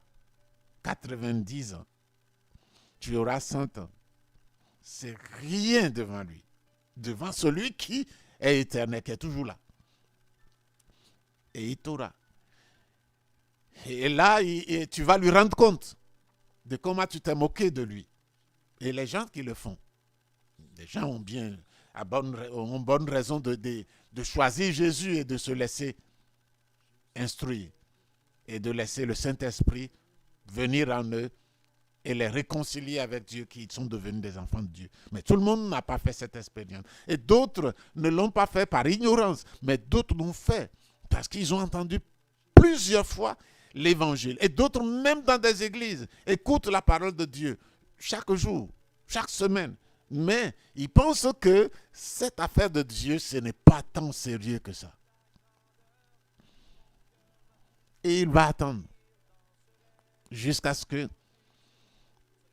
90 ans, tu auras 100 ans, c'est rien devant lui. Devant celui qui est éternel, qui est toujours là. Et il t'aura. Et là, tu vas lui rendre compte de comment tu t'es moqué de lui. Et les gens qui le font, les gens ont bonne raison de choisir Jésus et de se laisser instruire et de laisser le Saint-Esprit venir en eux et les réconcilier avec Dieu qui sont devenus des enfants de Dieu. Mais tout le monde n'a pas fait cette expérience. Et d'autres ne l'ont pas fait par ignorance, mais d'autres l'ont fait parce qu'ils ont entendu plusieurs fois l'évangile. Et d'autres, même dans des églises, écoutent la parole de Dieu chaque jour, chaque semaine. Mais ils pensent que cette affaire de Dieu, ce n'est pas tant sérieux que ça. Et il va attendre jusqu'à ce que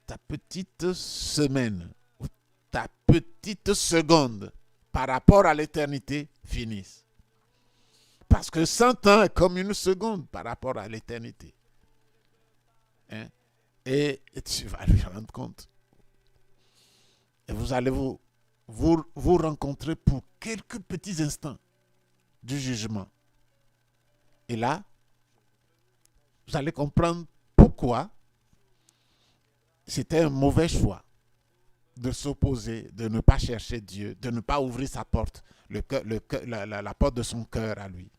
ta petite semaine ou ta petite seconde par rapport à l'éternité finisse. Parce que 100 ans est comme une seconde par rapport à l'éternité. Hein? Et tu vas lui rendre compte. Et vous allez vous rencontrer pour quelques petits instants du jugement. Et là, vous allez comprendre pourquoi c'était un mauvais choix de s'opposer, de ne pas chercher Dieu, de ne pas ouvrir sa porte, la porte de son cœur à lui.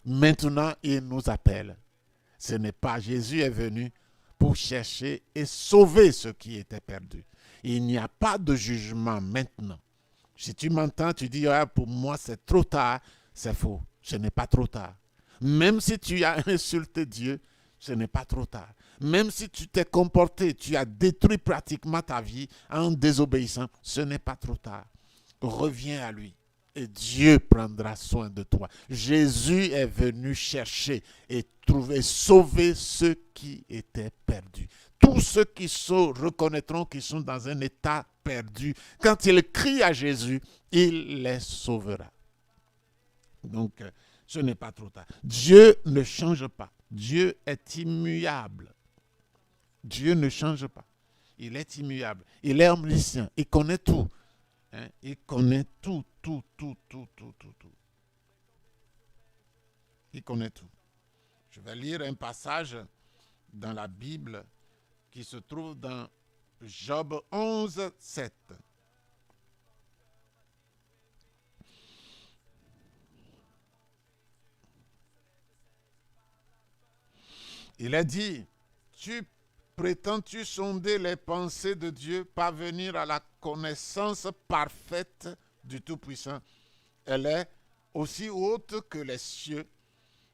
Maintenant, il nous appelle. Ce n'est pas Jésus est venu pour chercher et sauver ceux qui étaient perdus. Il n'y a pas de jugement maintenant. Si tu m'entends, tu dis, ah, pour moi c'est trop tard, c'est faux. Ce n'est pas trop tard. Même si tu as insulté Dieu, ce n'est pas trop tard. Même si tu t'es comporté, tu as détruit pratiquement ta vie en désobéissant, ce n'est pas trop tard. Reviens à lui et Dieu prendra soin de toi. Jésus est venu chercher et trouver, sauver ceux qui étaient perdus. Tous ceux qui reconnaîtront qu'ils sont dans un état perdu, quand ils crient à Jésus, il les sauvera. Donc, ce n'est pas trop tard. Dieu ne change pas. Dieu est immuable. Dieu ne change pas. Il est immuable. Il est omniscient. Il connaît tout. Hein? Il connaît tout. Il connaît tout. Je vais lire un passage dans la Bible qui se trouve dans Job 11, 7. Il a dit, prétends-tu sonder les pensées de Dieu, parvenir à la connaissance parfaite du Tout-Puissant? Elle est aussi haute que les cieux.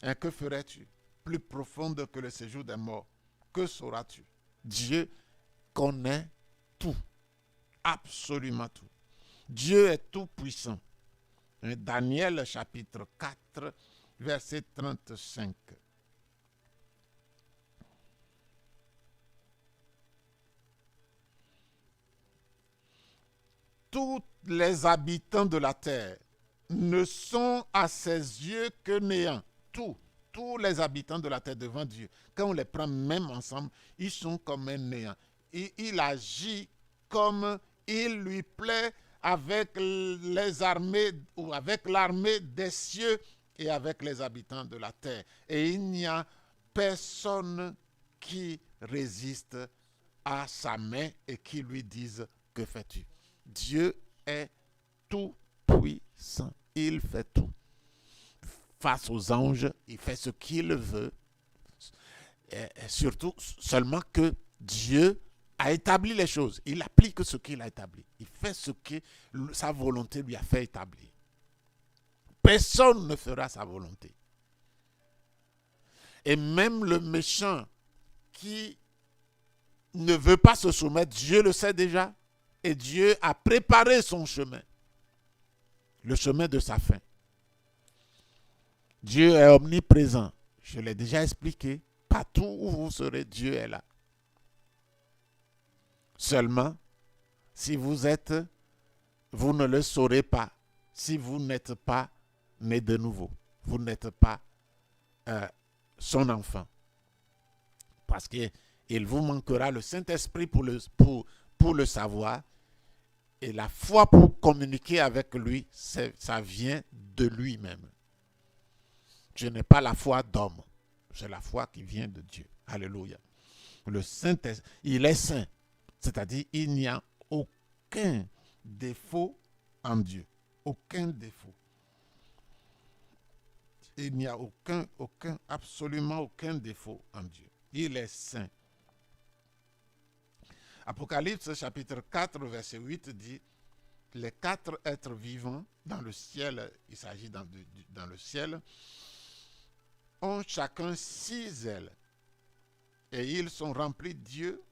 Et que ferais-tu? Plus profonde que le séjour des morts. Que sauras-tu? Dieu connaît tout. Absolument tout. Dieu est tout-puissant. Daniel chapitre 4, verset 35. Tous les habitants de la terre ne sont à ses yeux que néants. Tous les habitants de la terre devant Dieu, quand on les prend même ensemble, ils sont comme un néant. Il agit comme il lui plaît avec les armées ou avec l'armée des cieux et avec les habitants de la terre. Et il n'y a personne qui résiste à sa main et qui lui dise que fais-tu? Dieu est tout puissant. Il fait tout. Face aux anges, il fait ce qu'il veut. Et surtout, seulement que Dieu a établi les choses. Il applique ce qu'il a établi. Il fait ce que sa volonté lui a fait établir. Personne ne fera sa volonté. Et même le méchant qui ne veut pas se soumettre, Dieu le sait déjà. Et Dieu a préparé son chemin. Le chemin de sa fin. Dieu est omniprésent. Je l'ai déjà expliqué. Partout où vous serez, Dieu est là. Seulement, si vous ne le saurez pas. Si vous n'êtes pas né de nouveau. Vous n'êtes pas son enfant. Parce qu'il vous manquera le Saint-Esprit pour le savoir. Et la foi pour communiquer avec lui, ça vient de lui-même. Je n'ai pas la foi d'homme. C'est la foi qui vient de Dieu. Alléluia. Le Saint-Esprit, il est saint. C'est-à-dire, il n'y a aucun défaut en Dieu. Aucun défaut. Il n'y a absolument aucun défaut en Dieu. Il est saint. Apocalypse chapitre 4, verset 8 dit, les 4 êtres vivants dans le ciel, il s'agit dans le ciel, ont chacun 6 ailes. Et ils sont remplis de Dieu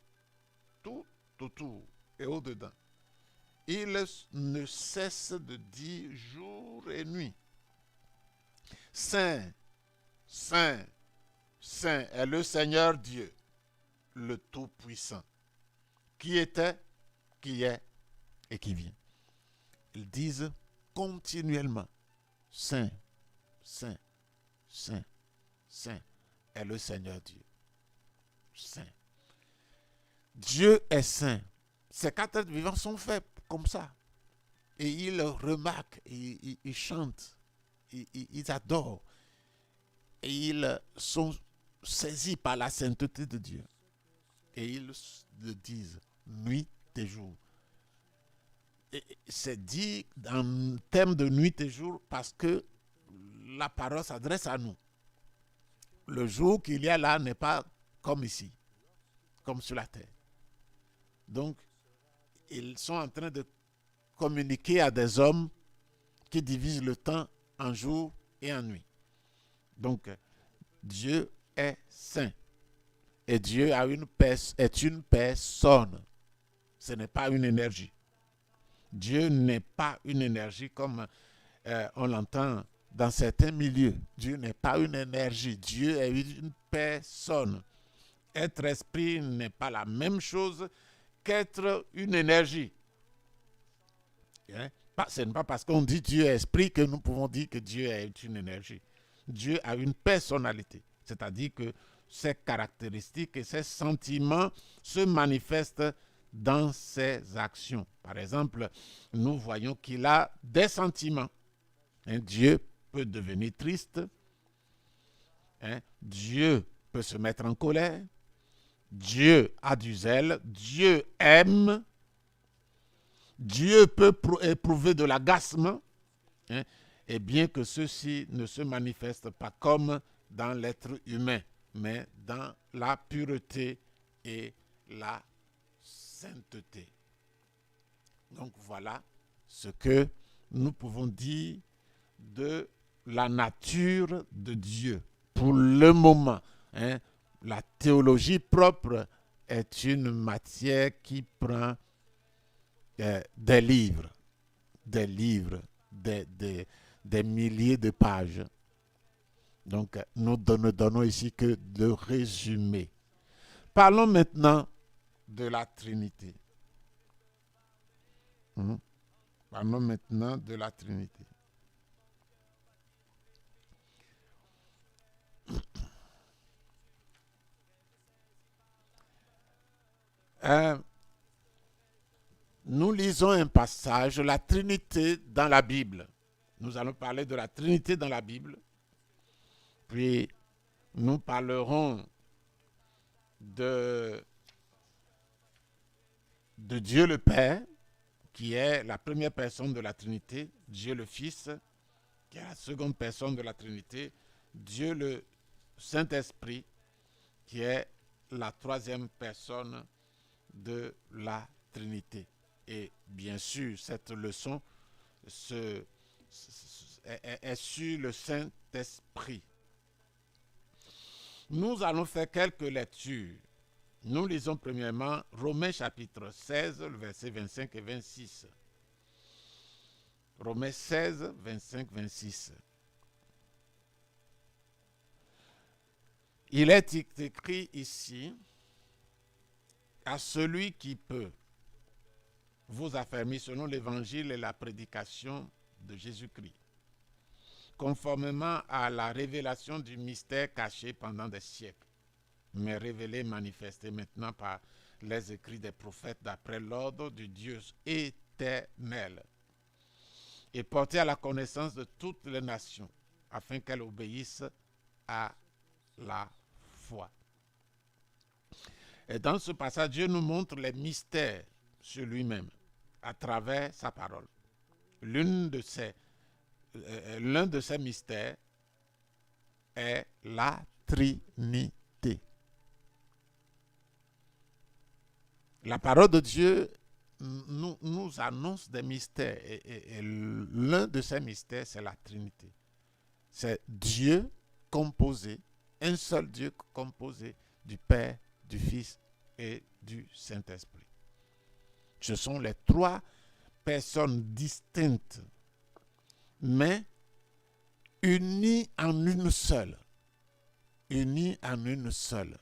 tout autour et au-dedans. Ils ne cessent de dire jour et nuit, Saint, Saint, Saint est le Seigneur Dieu, le Tout-Puissant, qui était, qui est et qui vient. Ils disent continuellement, Saint, Saint, Saint, Saint est le Seigneur Dieu. Saint. Dieu est saint. Ces 4 êtres vivants sont faits comme ça. Et ils remarquent, ils chantent, ils adorent. Et ils sont saisis par la sainteté de Dieu. Et ils le disent nuit et jour. Et c'est dit en termes de nuit et jour parce que la parole s'adresse à nous. Le jour qu'il y a là n'est pas comme ici, comme sur la terre. Donc, ils sont en train de communiquer à des hommes qui divisent le temps en jour et en nuit. Donc, Dieu est saint. Et Dieu est une personne. Ce n'est pas une énergie. Dieu n'est pas une énergie comme on l'entend dans certains milieux. Dieu n'est pas une énergie. Dieu est une personne. Être esprit n'est pas la même chose qu'être une énergie. Hein? Ce n'est pas parce qu'on dit Dieu est esprit que nous pouvons dire que Dieu est une énergie. Dieu a une personnalité. C'est-à-dire que ses caractéristiques et ses sentiments se manifestent dans ses actions. Par exemple, nous voyons qu'il a des sentiments. Hein, Dieu peut devenir triste. Hein, Dieu peut se mettre en colère. Dieu a du zèle. Dieu aime. Dieu peut éprouver de l'agacement. Hein, et bien que ceci ne se manifeste pas comme dans l'être humain, mais dans la pureté et la sainteté. Donc voilà ce que nous pouvons dire de la nature de Dieu. Pour le moment, hein, la théologie propre est une matière qui prend des livres, des milliers de pages. Donc, nous ne donnons ici que le résumé. Parlons maintenant de la Trinité. Parlons maintenant de la Trinité. Nous lisons un passage, la Trinité dans la Bible. Nous allons parler de la Trinité dans la Bible. Puis, nous parlerons de Dieu le Père, qui est la première personne de la Trinité, Dieu le Fils, qui est la seconde personne de la Trinité, Dieu le Saint-Esprit, qui est la troisième personne de la Trinité. Et bien sûr, cette leçon est sur le Saint-Esprit. Nous allons faire quelques lectures. Nous lisons premièrement Romains chapitre 16, versets 25 et 26. Romains 16, 25, 26. Il est écrit ici, à celui qui peut vous affermir selon l'évangile et la prédication de Jésus-Christ, conformément à la révélation du mystère caché pendant des siècles, mais révélé, manifesté maintenant par les écrits des prophètes d'après l'ordre du Dieu éternel, et porté à la connaissance de toutes les nations, afin qu'elles obéissent à la foi. Et dans ce passage, Dieu nous montre les mystères sur lui-même à travers sa parole. L'un de ces mystères est la Trinité. La parole de Dieu nous annonce des mystères et l'un de ces mystères, c'est la Trinité. C'est Dieu composé, un seul Dieu composé du Père, du Fils et du Saint-Esprit. Ce sont les trois personnes distinctes, mais unies en une seule. Unies en une seule.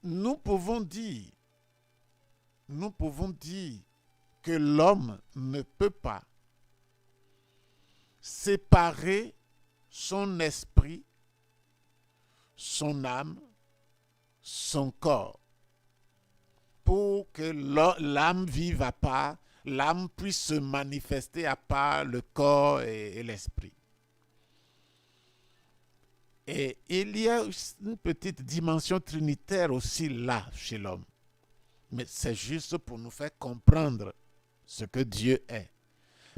Nous pouvons dire que l'homme ne peut pas séparer son esprit, son âme, son corps, pour que l'âme vive à part, l'âme puisse se manifester à part le corps et l'esprit. Et il y a une petite dimension trinitaire aussi là chez l'homme. Mais c'est juste pour nous faire comprendre ce que Dieu est.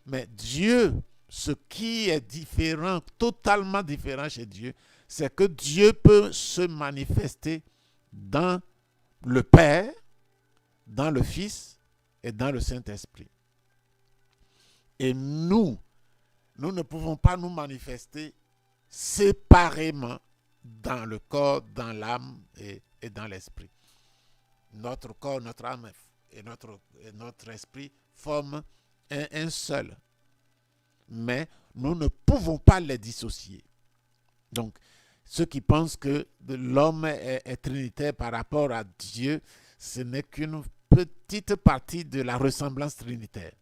Mais Dieu, ce qui est différent, totalement différent chez Dieu, c'est que Dieu peut se manifester dans le Père, dans le Fils et dans le Saint-Esprit. Et nous ne pouvons pas nous manifester séparément dans le corps, dans l'âme et dans l'esprit. Notre corps, notre âme et notre esprit forment un seul. Mais nous ne pouvons pas les dissocier. Donc, ceux qui pensent que l'homme est trinitaire par rapport à Dieu, ce n'est qu'une petite partie de la ressemblance trinitaire.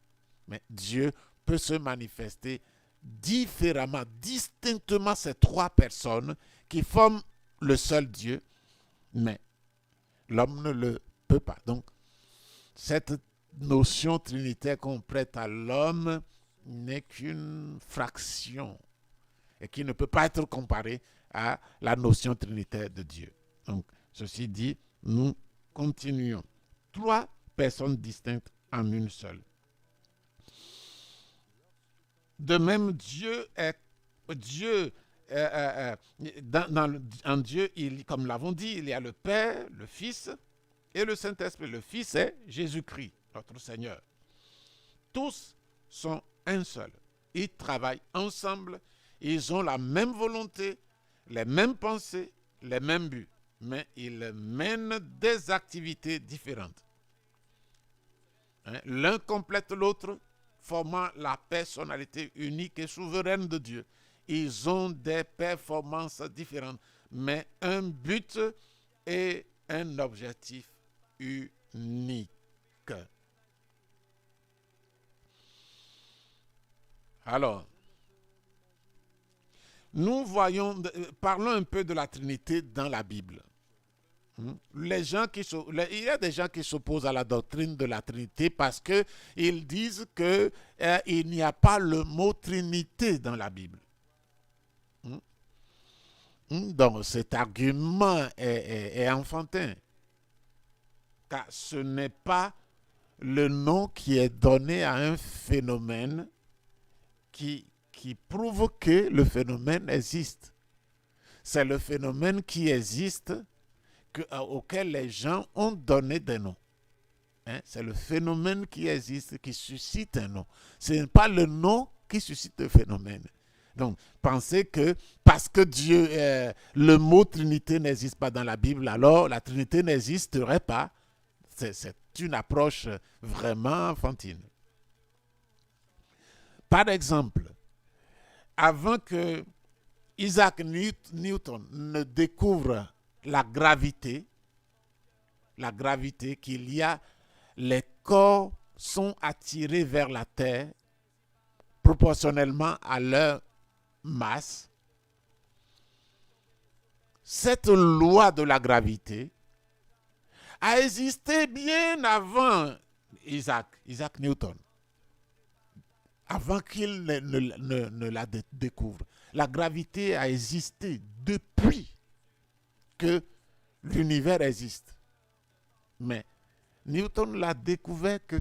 Mais Dieu peut se manifester différemment, distinctement, ces trois personnes qui forment le seul Dieu, mais l'homme ne le peut pas. Donc, cette notion trinitaire qu'on prête à l'homme n'est qu'une fraction et qui ne peut pas être comparée à la notion trinitaire de Dieu. Donc, ceci dit, nous continuons. Trois personnes distinctes en une seule. De même, en Dieu, comme l'avons dit, il y a le Père, le Fils et le Saint-Esprit. Le Fils est Jésus-Christ, notre Seigneur. Tous sont un seul. Ils travaillent ensemble, ils ont la même volonté, les mêmes pensées, les mêmes buts, mais ils mènent des activités différentes. L'un complète l'autre, formant la personnalité unique et souveraine de Dieu. Ils ont des performances différentes, mais un but et un objectif unique. Alors, parlons un peu de la Trinité dans la Bible. Il y a des gens qui s'opposent à la doctrine de la Trinité parce qu'ils disent qu'il n'y a pas le mot Trinité dans la Bible. Donc cet argument est enfantin, car ce n'est pas le nom qui est donné à un phénomène qui prouve que le phénomène existe. C'est le phénomène qui existe auquel les gens ont donné des noms. C'est le phénomène qui existe, qui suscite un nom. Ce n'est pas le nom qui suscite le phénomène. Donc, pensez que parce que le mot Trinité n'existe pas dans la Bible, alors la Trinité n'existerait pas. C'est une approche vraiment enfantine. Par exemple, avant que Isaac Newton ne découvre la gravité qu'il y a, les corps sont attirés vers la Terre proportionnellement à leur masse. Cette loi de la gravité a existé bien avant Isaac Newton, avant qu'il ne la découvre. La gravité a existé depuis que l'univers existe. Mais Newton l'a découvert que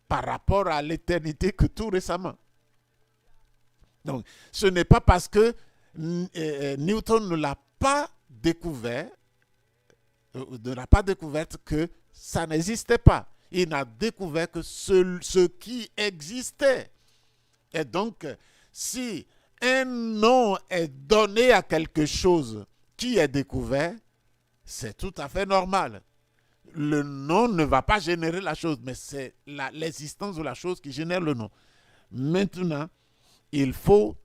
par rapport à l'éternité que tout récemment. Donc, ce n'est pas parce que Newton ne l'a pas découvert, que ça n'existait pas. Il n'a découvert que ce qui existait. Et donc, si un nom est donné à quelque chose qui est découvert, c'est tout à fait normal. Le nom ne va pas générer la chose, mais c'est l'existence de la chose qui génère le nom. Maintenant, il faut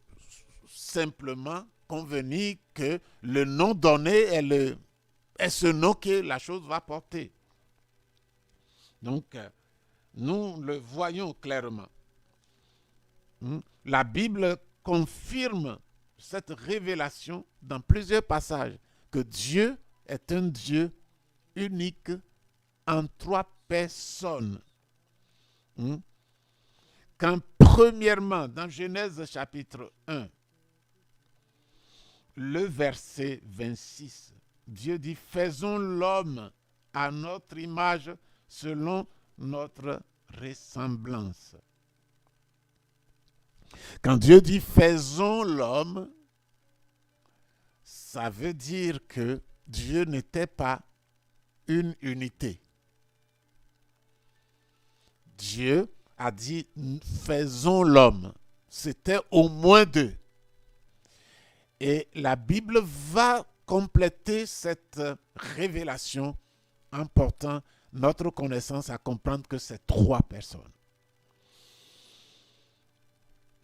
simplement convenir que le nom donné est ce nom que la chose va porter. Donc, nous le voyons clairement. La Bible confirme cette révélation dans plusieurs passages, que Dieu est un Dieu unique en trois personnes. Quand premièrement, dans Genèse chapitre 1, le verset 26, Dieu dit « Faisons l'homme à notre image selon notre ressemblance ». Quand Dieu dit « Faisons l'homme », ça veut dire que Dieu n'était pas une unité. Dieu a dit faisons l'homme. C'était au moins deux. Et la Bible va compléter cette révélation en portant notre connaissance à comprendre que c'est trois personnes.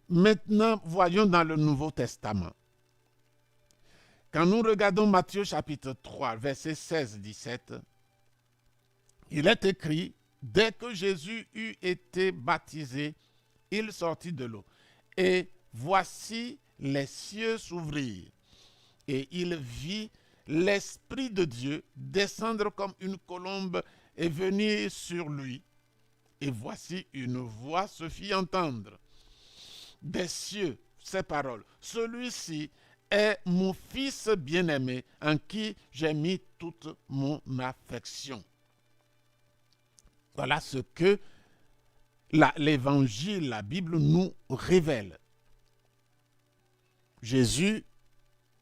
Maintenant, voyons dans le Nouveau Testament. Quand nous regardons Matthieu chapitre 3, versets 16-17, il est écrit, dès que Jésus eut été baptisé, il sortit de l'eau. Et voici les cieux s'ouvrirent. Et il vit l'Esprit de Dieu descendre comme une colombe et venir sur lui. Et voici une voix se fit entendre des cieux, ces paroles. Celui-ci est mon fils bien-aimé en qui j'ai mis toute mon affection. Voilà ce que l'Évangile, la Bible nous révèle. Jésus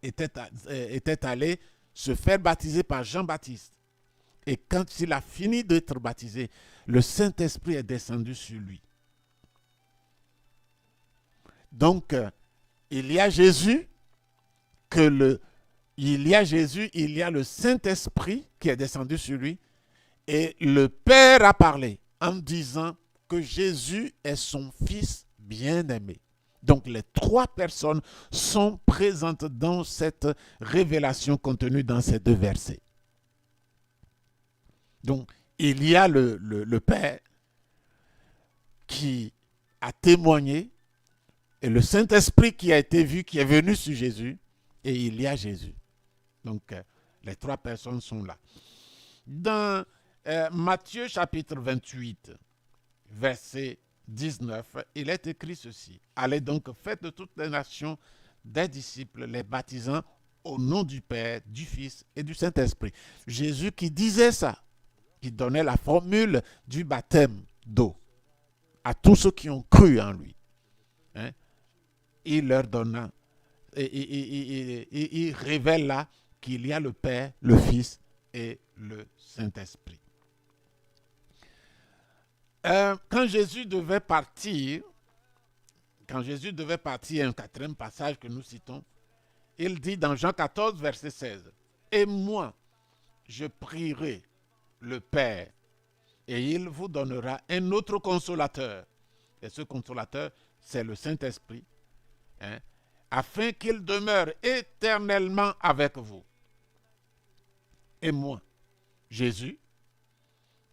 était allé se faire baptiser par Jean-Baptiste. Et quand il a fini d'être baptisé, le Saint-Esprit est descendu sur lui. Donc, il y a Jésus, il y a le Saint-Esprit qui est descendu sur lui, et le Père a parlé en disant que Jésus est son Fils bien-aimé. Donc, les trois personnes sont présentes dans cette révélation contenue dans ces deux versets. Donc, il y a le Père qui a témoigné, et le Saint-Esprit qui a été vu, qui est venu sur Jésus, et il y a Jésus. Donc, les trois personnes sont là. Dans Matthieu chapitre 28, verset 19, il est écrit ceci. Allez donc, faites de toutes les nations des disciples, les baptisant au nom du Père, du Fils et du Saint-Esprit. Jésus qui disait ça, qui donnait la formule du baptême d'eau à tous ceux qui ont cru en lui. Hein? Il leur donna, il révèle là qu'il y a le Père, le Fils et le Saint-Esprit. Quand Jésus devait partir, un quatrième passage que nous citons, il dit dans Jean 14, verset 16, « Et moi, je prierai le Père, et il vous donnera un autre consolateur. » Et ce consolateur, c'est le Saint-Esprit, hein, afin qu'il demeure éternellement avec vous. Et moi, Jésus,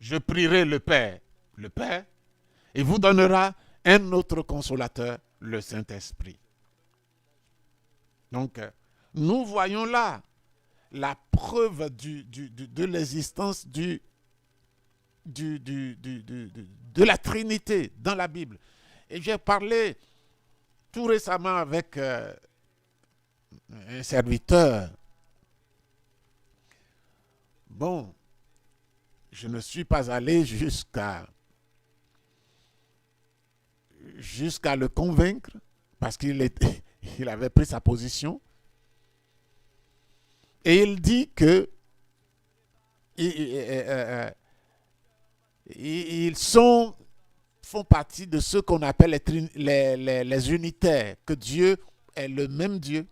je prierai le Père, il vous donnera un autre consolateur, le Saint-Esprit. Donc, nous voyons là la preuve de l'existence de la Trinité dans la Bible. Et j'ai parlé tout récemment avec un serviteur. Bon, je ne suis pas allé jusqu'à le convaincre parce qu'il avait pris sa position. Et il dit que ils font partie de ceux qu'on appelle les unitaires, que Dieu est le même Dieu.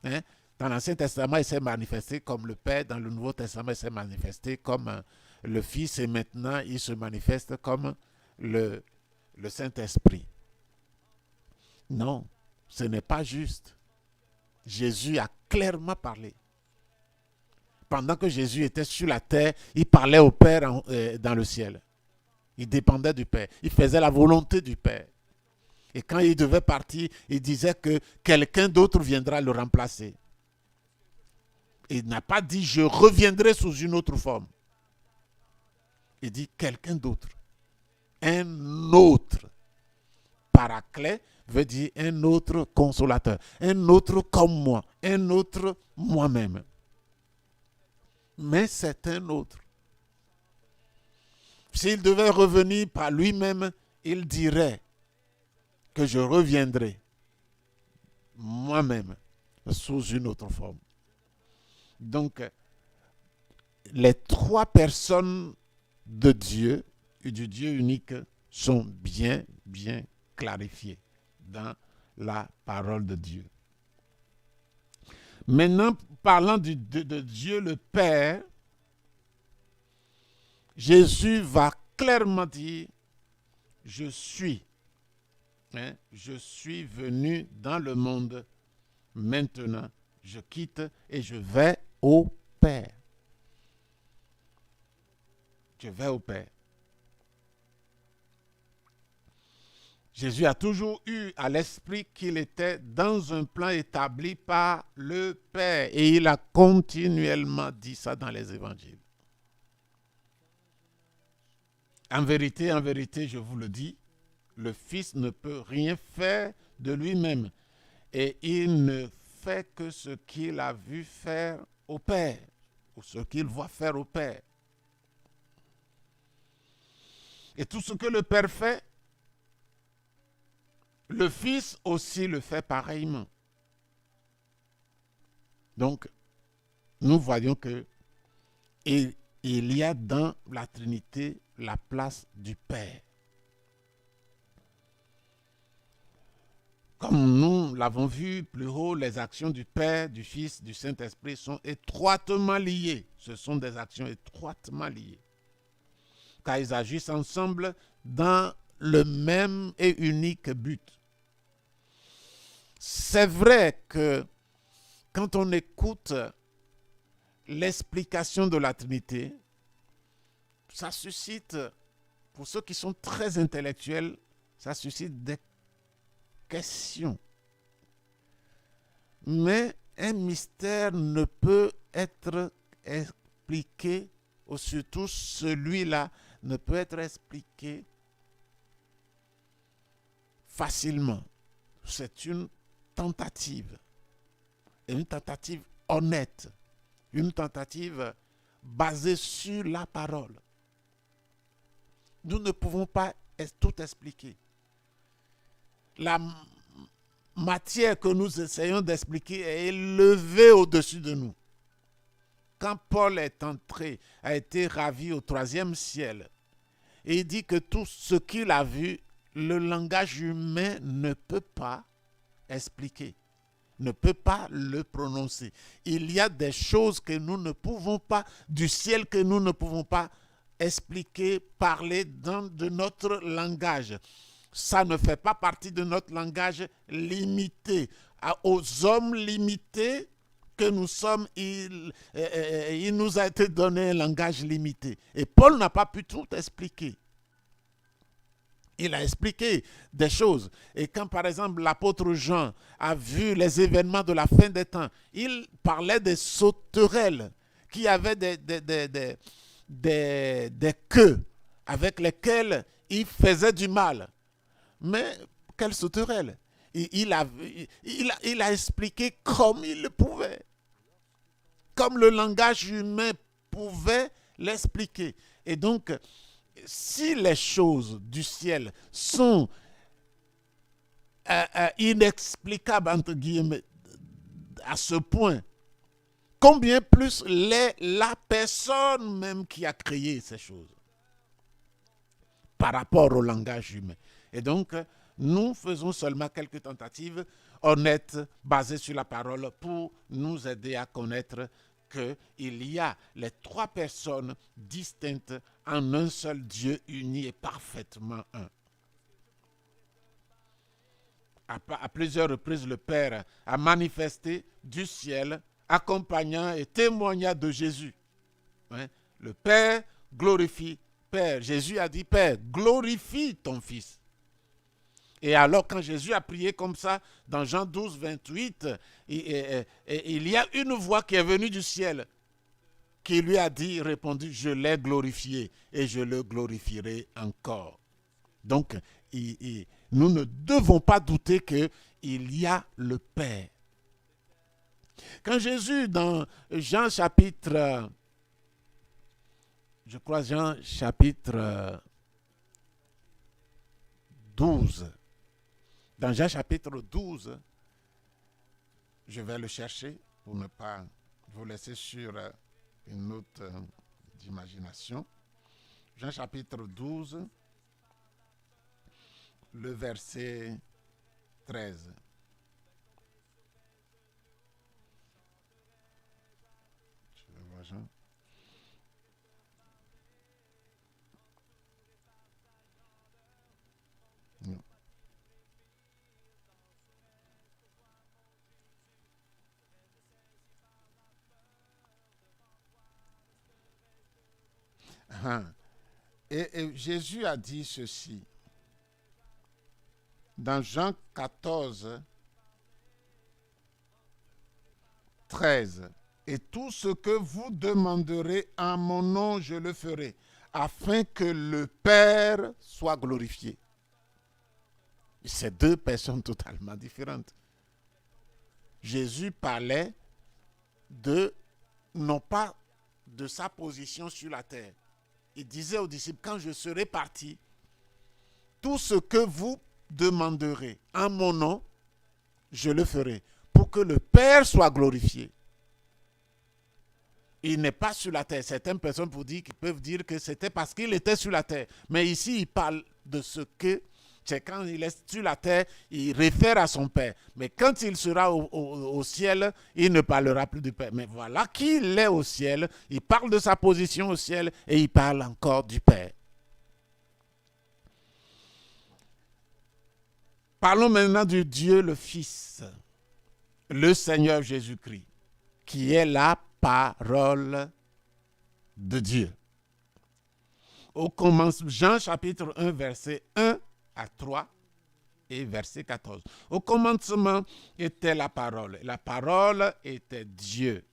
Hein? Dans l'Ancien Testament, il s'est manifesté comme le Père. Dans le Nouveau Testament, il s'est manifesté comme le Fils. Et maintenant, il se manifeste comme le Saint-Esprit. Non, ce n'est pas juste. Jésus a clairement parlé. Pendant que Jésus était sur la terre, il parlait au Père dans le ciel. Il dépendait du Père. Il faisait la volonté du Père. Et quand il devait partir, il disait que quelqu'un d'autre viendra le remplacer. Il n'a pas dit « je reviendrai sous une autre forme ». Il dit « quelqu'un d'autre ». Un autre. Paraclet veut dire un autre consolateur. Un autre comme moi. Un autre moi-même. Mais c'est un autre. S'il devait revenir par lui-même, il dirait que je reviendrai moi-même sous une autre forme. Donc, les trois personnes de Dieu et du Dieu unique sont bien clarifiées dans la parole de Dieu. Maintenant, parlant de Dieu le Père, Jésus va clairement dire, je suis venu dans le monde, maintenant je quitte et je vais au Père. Je vais au Père. Jésus a toujours eu à l'esprit qu'il était dans un plan établi par le Père. Et il a continuellement dit ça dans les évangiles. En vérité, je vous le dis, le Fils ne peut rien faire de lui-même. Et il ne fait que ce qu'il a vu faire au Père, ou ce qu'il voit faire au Père. Et tout ce que le Père fait, le Fils aussi le fait pareillement. Donc, nous voyons que il y a dans la Trinité la place du Père. Comme nous l'avons vu plus haut, les actions du Père, du Fils, du Saint-Esprit sont étroitement liées. Ce sont des actions étroitement liées. Car ils agissent ensemble dans le même et unique but. C'est vrai que quand on écoute l'explication de la Trinité, ça suscite, pour ceux qui sont très intellectuels, ça suscite des questions. Mais un mystère ne peut être expliqué, ou surtout celui-là, ne peut être expliqué facilement. C'est une tentative, et une tentative honnête, une tentative basée sur la parole. Nous ne pouvons pas tout expliquer. La matière que nous essayons d'expliquer est élevée au-dessus de nous. Quand Paul est entré, a été ravi au 3e ciel, et il dit que tout ce qu'il a vu, le langage humain ne peut pas expliquer, ne peut pas le prononcer. Il y a des choses que nous ne pouvons pas, du ciel que nous ne pouvons pas expliquer, parler de notre langage. Ça ne fait pas partie de notre langage limité. Aux hommes limités que nous sommes, il nous a été donné un langage limité. Et Paul n'a pas pu tout expliquer. Il a expliqué des choses. Et quand, par exemple, l'apôtre Jean a vu les événements de la fin des temps, il parlait des sauterelles qui avaient des queues avec lesquelles il faisait du mal. Mais quelles sauterelles? Il a expliqué comme il le pouvait. Comme le langage humain pouvait l'expliquer. Et donc, si les choses du ciel sont inexplicables, entre guillemets, à ce point, combien plus la personne même qui a créé ces choses par rapport au langage humain. Et donc, nous faisons seulement quelques tentatives honnêtes, basées sur la parole, pour nous aider à connaître qu'il y a les 3 personnes distinctes en un seul Dieu uni et parfaitement un. À plusieurs reprises, le Père a manifesté du ciel, accompagnant et témoignant de Jésus. Le Père glorifie Père. Jésus a dit, Père, glorifie ton Fils. Et alors, quand Jésus a prié comme ça, dans Jean 12, 28, il y a une voix qui est venue du ciel, qui lui a dit, répondu, je l'ai glorifié et je le glorifierai encore. Donc, nous ne devons pas douter qu'il y a le Père. Quand Jésus, dans Jean chapitre, je crois Jean chapitre 12, dans Jean chapitre 12, je vais le chercher pour ne pas vous laisser sur une note d'imagination. Jean chapitre 12, le verset 13. Je vais voir Jean. Non. Ah. Et Jésus a dit ceci dans Jean 14, 13. Et tout ce que vous demanderez en mon nom, je le ferai, afin que le Père soit glorifié. C'est deux personnes totalement différentes. Jésus parlait non pas de sa position sur la terre. Il disait aux disciples, quand je serai parti, tout ce que vous demanderez en mon nom, je le ferai, pour que le Père soit glorifié. Il n'est pas sur la terre. Certaines personnes peuvent dire que c'était parce qu'il était sur la terre. Mais ici, il parle de ce que, c'est quand il est sur la terre, il réfère à son Père. Mais quand il sera au ciel, il ne parlera plus du Père. Mais voilà qu'il est au ciel, il parle de sa position au ciel et il parle encore du Père. Parlons maintenant du Dieu le Fils, le Seigneur Jésus-Christ, qui est la parole de Dieu. Au commencement, Jean chapitre 1, verset 1 à 3 et verset 14. Au commencement était la parole. La parole était Dieu.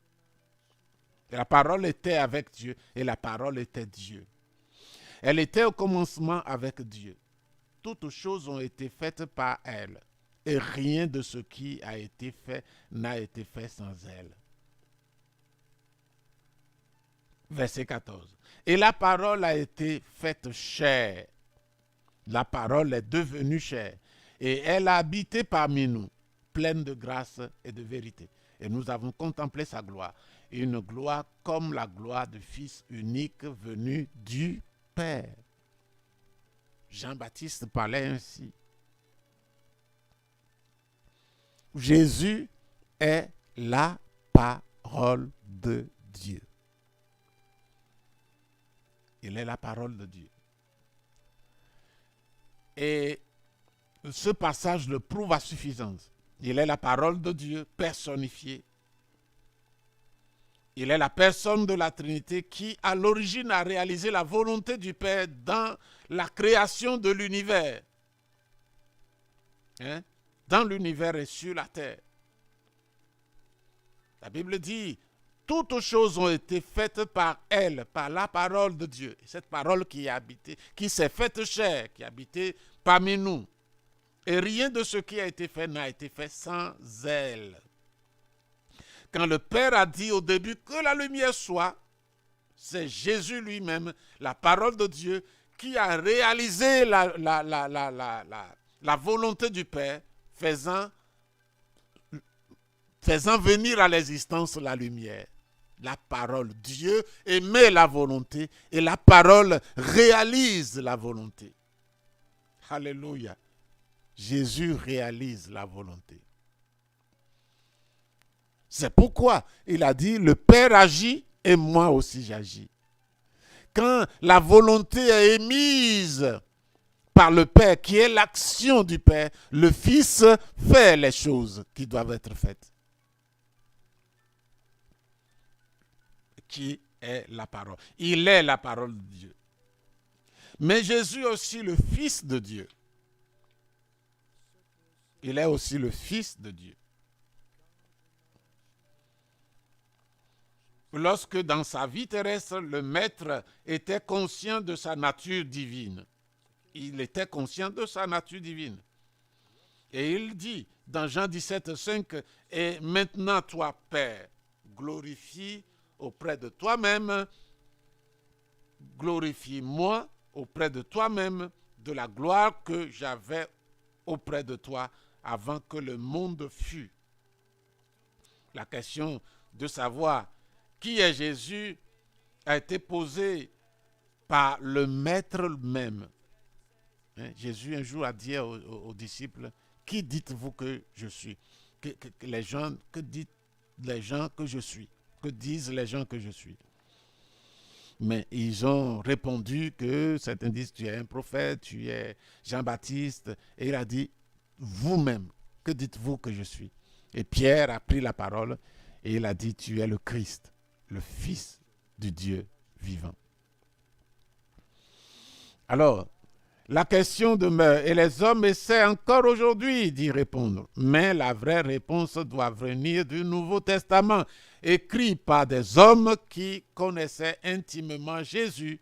Et la parole était avec Dieu et la parole était Dieu. Elle était au commencement avec Dieu. Toutes choses ont été faites par elle. Et rien de ce qui a été fait n'a été fait sans elle. Verset 14. Et la parole a été faite chair. La parole est devenue chair. Et elle a habité parmi nous, pleine de grâce et de vérité. Et nous avons contemplé sa gloire. Une gloire comme la gloire du Fils unique venu du Père. Jean-Baptiste parlait ainsi. Jésus est la parole de Dieu. Il est la parole de Dieu. Et ce passage le prouve à suffisance. Il est la parole de Dieu personnifiée. Il est la personne de la Trinité qui, à l'origine, a réalisé la volonté du Père dans la création de l'univers. Dans l'univers et sur la terre. La Bible dit, toutes choses ont été faites par elle, par la parole de Dieu. Et cette parole qui a habité, qui s'est faite chair, qui a habité parmi nous. Et rien de ce qui a été fait n'a été fait sans elle. Quand le Père a dit au début que la lumière soit, c'est Jésus lui-même, la parole de Dieu, qui a réalisé la volonté du Père, faisant venir à l'existence la lumière. La parole, Dieu émet la volonté et la parole réalise la volonté. Alléluia. Jésus réalise la volonté. C'est pourquoi il a dit, le Père agit et moi aussi j'agis. Quand la volonté est émise par le Père, qui est l'action du Père, le Fils fait les choses qui doivent être faites. Qui est la parole. Il est la parole de Dieu. Mais Jésus est aussi le Fils de Dieu. Il est aussi le Fils de Dieu. Lorsque dans sa vie terrestre, le Maître était conscient de sa nature divine. Il était conscient de sa nature divine. Et il dit dans Jean 17, 5, « Et maintenant toi, Père, glorifie auprès de toi-même, glorifie-moi auprès de toi-même de la gloire que j'avais auprès de toi avant que le monde fût. » La question de savoir qui est Jésus a été posée par le Maître même. Jésus un jour a dit aux disciples, qui dites-vous que je suis? Que disent les gens que je suis? Que disent les gens que je suis? Mais ils ont répondu que certains disent, tu es un prophète, tu es Jean-Baptiste. Et il a dit, vous-même, que dites-vous que je suis? Et Pierre a pris la parole et il a dit, tu es le Christ, le Fils du Dieu vivant. Alors, la question demeure, et les hommes essaient encore aujourd'hui d'y répondre. Mais la vraie réponse doit venir du Nouveau Testament, écrit par des hommes qui connaissaient intimement Jésus,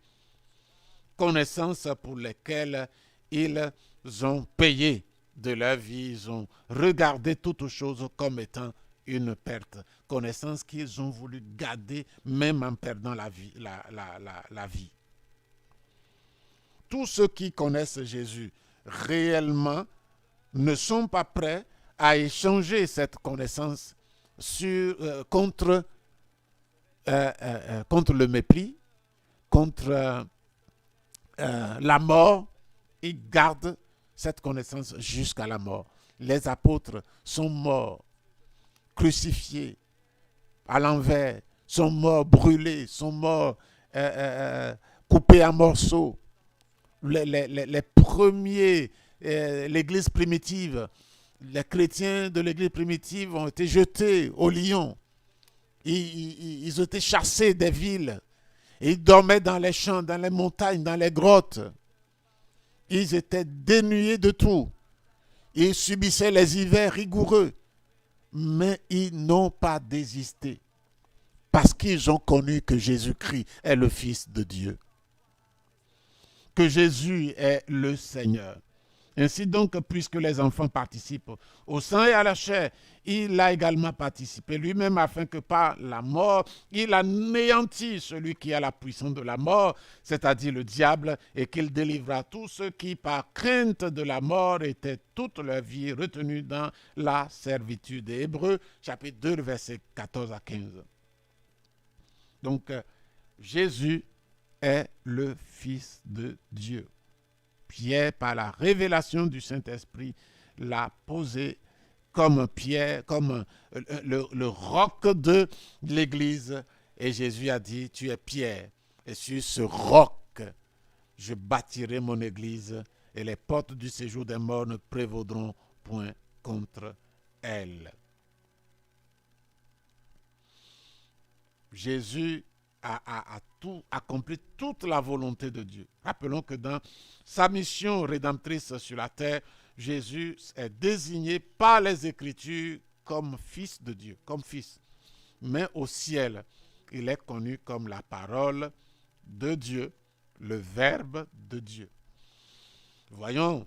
connaissances pour lesquelles ils ont payé de leur vie, ils ont regardé toute chose comme étant une perte, connaissances qu'ils ont voulu garder même en perdant la vie. Tous ceux qui connaissent Jésus réellement ne sont pas prêts à échanger cette connaissance contre le mépris, contre la mort. Ils gardent cette connaissance jusqu'à la mort. Les apôtres sont morts, crucifiés à l'envers, sont morts brûlés, sont morts coupés en morceaux. Les premiers, l'église primitive, les chrétiens de l'église primitive ont été jetés au lion. Ils ont été chassés des villes. Ils dormaient dans les champs, dans les montagnes, dans les grottes. Ils étaient dénués de tout. Ils subissaient les hivers rigoureux. Mais ils n'ont pas désisté. Parce qu'ils ont connu que Jésus-Christ est le Fils de Dieu. Que Jésus est le Seigneur. Ainsi donc, puisque les enfants participent au sang et à la chair, il a également participé lui-même afin que par la mort, il anéantisse celui qui a la puissance de la mort, c'est-à-dire le diable, et qu'il délivra tous ceux qui, par crainte de la mort, étaient toute leur vie retenus dans la servitude. Hébreux, chapitre 2, versets 14 à 15. Donc, Jésus est le Fils de Dieu. Pierre, par la révélation du Saint-Esprit, l'a posé comme pierre, comme le roc de l'Église. Et Jésus a dit, tu es Pierre, et sur ce roc, je bâtirai mon Église, et les portes du séjour des morts ne prévaudront point contre elle. Jésus a tout accompli, toute la volonté de Dieu. Rappelons que dans sa mission rédemptrice sur la terre, Jésus est désigné par les Écritures comme Fils de Dieu, comme Fils. Mais au ciel, il est connu comme la parole de Dieu, le Verbe de Dieu. Voyons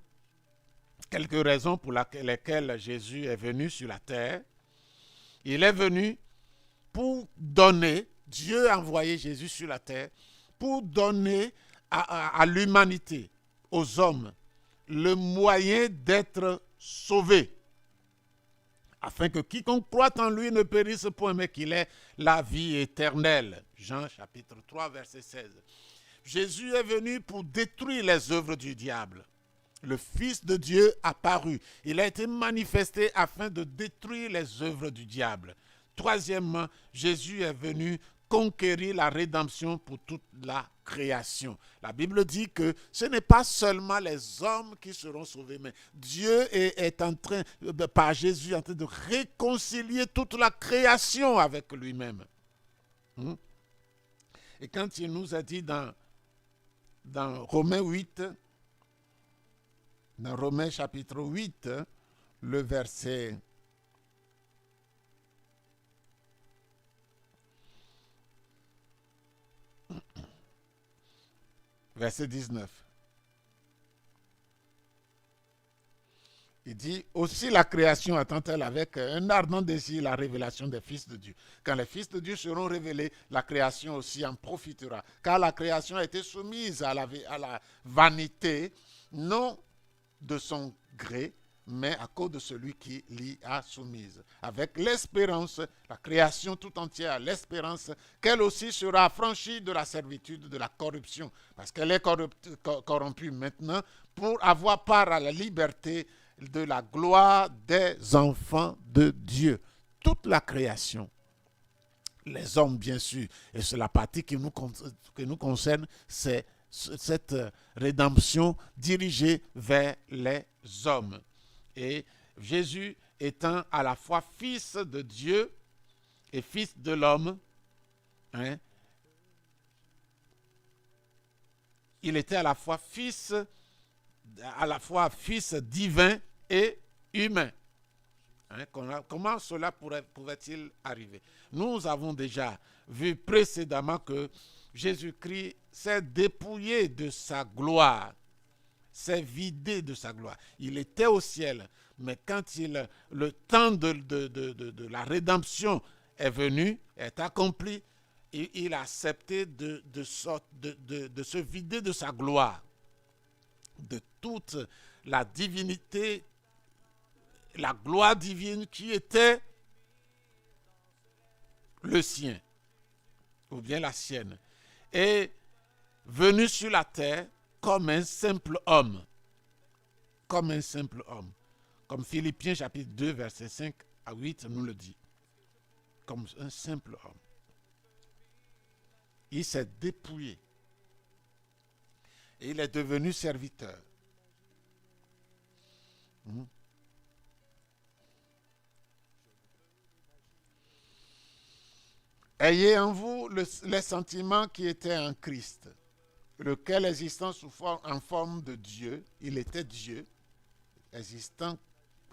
quelques raisons pour lesquelles Jésus est venu sur la terre. Il est venu pour donner, Dieu a envoyé Jésus sur la terre pour donner à l'humanité, aux hommes, le moyen d'être sauvé, afin que quiconque croit en lui ne périsse point, mais qu'il ait la vie éternelle. Jean chapitre 3, verset 16. Jésus est venu pour détruire les œuvres du diable. Le Fils de Dieu a paru. Il a été manifesté afin de détruire les œuvres du diable. Troisièmement, Jésus est venu conquérir la rédemption pour toute la création. La Bible dit que ce n'est pas seulement les hommes qui seront sauvés, mais Dieu est en train, par Jésus, en train de réconcilier toute la création avec lui-même. Et quand il nous a dit dans Romains 8, dans Romains chapitre 8, le verset verset 19. Il dit, aussi la création attend-elle avec un ardent désir la révélation des fils de Dieu. Quand les fils de Dieu seront révélés, la création aussi en profitera. Car la création a été soumise à la vanité, non de son gré, mais à cause de celui qui l'y a soumise. Avec l'espérance, la création tout entière, l'espérance qu'elle aussi sera affranchie de la servitude de la corruption, parce qu'elle est corrompue maintenant, pour avoir part à la liberté de la gloire des enfants de Dieu. Toute la création, les hommes bien sûr, et c'est la partie qui nous concerne, c'est cette rédemption dirigée vers les hommes. Et Jésus étant à la fois fils de Dieu et fils de l'homme, hein, il était à la fois fils divin et humain. Hein, comment cela pouvait-il arriver? Nous avons déjà vu précédemment que Jésus-Christ s'est dépouillé de sa gloire, s'est vidé de sa gloire. Il était au ciel, mais quand le temps de la rédemption est venu, est accompli, il a accepté de se vider de sa gloire, de toute la divinité, la gloire divine qui était le sien, ou bien la sienne, est venu sur la terre comme un simple homme. Comme un simple homme. Comme Philippiens chapitre 2, verset 5 à 8 nous le dit. Comme un simple homme. Il s'est dépouillé. Et il est devenu serviteur. Ayez en vous les sentiments qui étaient en Christ, lequel existant en forme de Dieu, il était Dieu, existant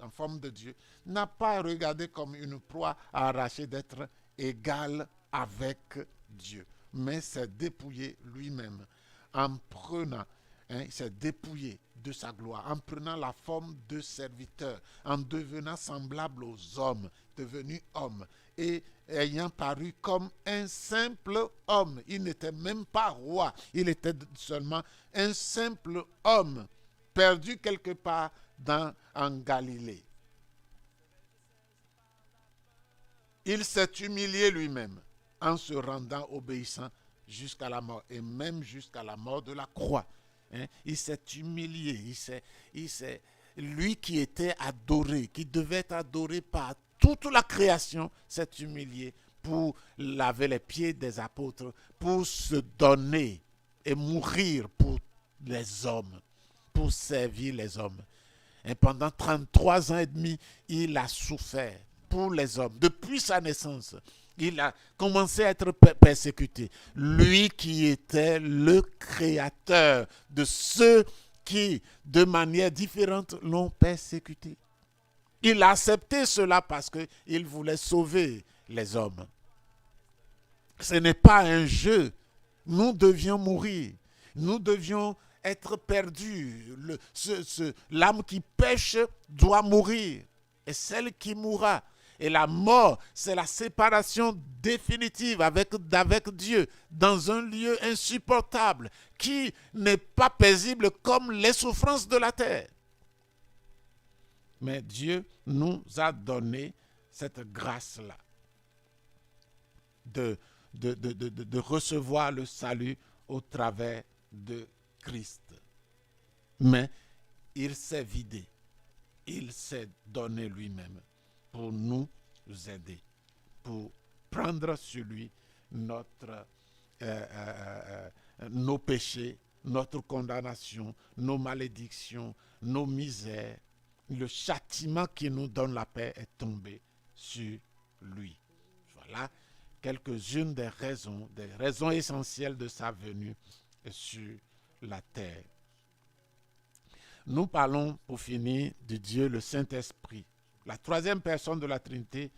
en forme de Dieu, n'a pas regardé comme une proie à arracher d'être égal avec Dieu, mais s'est dépouillé lui-même en prenant, il s'est dépouillé de sa gloire, en prenant la forme de serviteur, en devenant semblable aux hommes, devenu homme, et ayant paru comme un simple homme. Il n'était même pas roi, il était seulement un simple homme, perdu quelque part en Galilée. Il s'est humilié lui-même en se rendant obéissant jusqu'à la mort, et même jusqu'à la mort de la croix. Il s'est humilié, lui qui était adoré, qui devait être adoré par toute la création, s'est humilié pour laver les pieds des apôtres, pour se donner et mourir pour les hommes, pour servir les hommes. Et pendant 33 ans et demi, il a souffert pour les hommes. Depuis sa naissance, il a commencé à être persécuté. Lui qui était le créateur de ceux qui, de manière différente, l'ont persécuté. Il a accepté cela parce qu'il voulait sauver les hommes. Ce n'est pas un jeu. Nous devions mourir. Nous devions être perdus. L'âme qui pêche doit mourir. Et celle qui mourra. Et la mort, c'est la séparation définitive avec Dieu dans un lieu insupportable qui n'est pas paisible comme les souffrances de la terre. Mais Dieu nous a donné cette grâce-là de recevoir le salut au travers de Christ. Mais il s'est vidé, il s'est donné lui-même pour nous aider, pour prendre sur lui nos péchés, notre condamnation, nos malédictions, nos misères. Le châtiment qui nous donne la paix est tombé sur lui. Voilà quelques-unes des raisons essentielles de sa venue sur la terre. Nous parlons, pour finir, de Dieu le Saint-Esprit. La troisième personne de la Trinité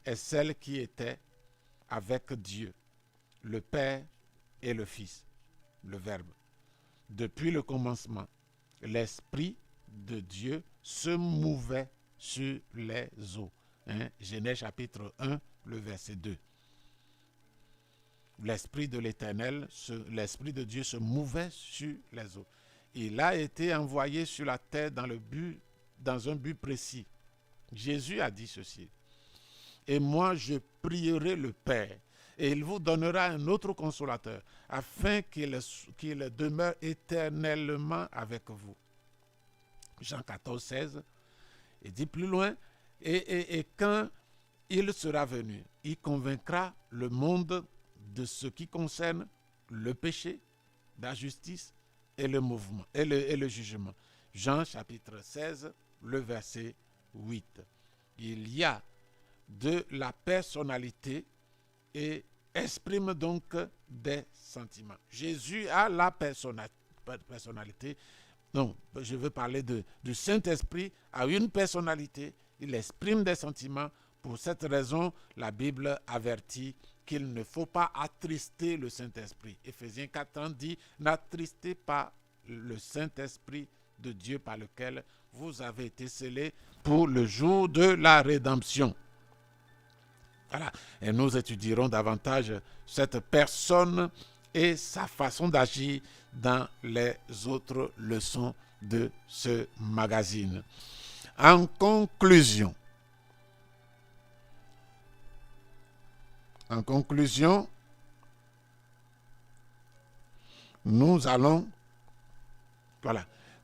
est celle qui était avec Dieu, le Père et le Fils, le Verbe. Depuis le commencement, l'Esprit de Dieu se mouvait sur les eaux. Genèse chapitre 1, le verset 2. L'Esprit de l'Éternel, l'Esprit de Dieu se mouvait sur les eaux. Il a été envoyé sur la terre dans le but dans un but précis. Jésus a dit ceci. Et moi, je prierai le Père, et il vous donnera un autre consolateur, afin qu'il demeure éternellement avec vous. Jean 14, 16. Il dit plus loin, et quand il sera venu, il convaincra le monde de ce qui concerne le péché, la justice et le mouvement et le jugement. Jean chapitre 16, le verset 8. Il y a de la personnalité et exprime donc des sentiments. Jésus a la personnalité. Non, je veux parler du Saint-Esprit, a une personnalité, il exprime des sentiments. Pour cette raison, la Bible avertit qu'il ne faut pas attrister le Saint-Esprit. Éphésiens 4 dit, n'attristez pas le Saint-Esprit de Dieu par lequel vous avez été scellés pour le jour de la rédemption. Voilà. Et nous étudierons davantage cette personne et sa façon d'agir dans les autres leçons de ce magazine. En conclusion, nous allons,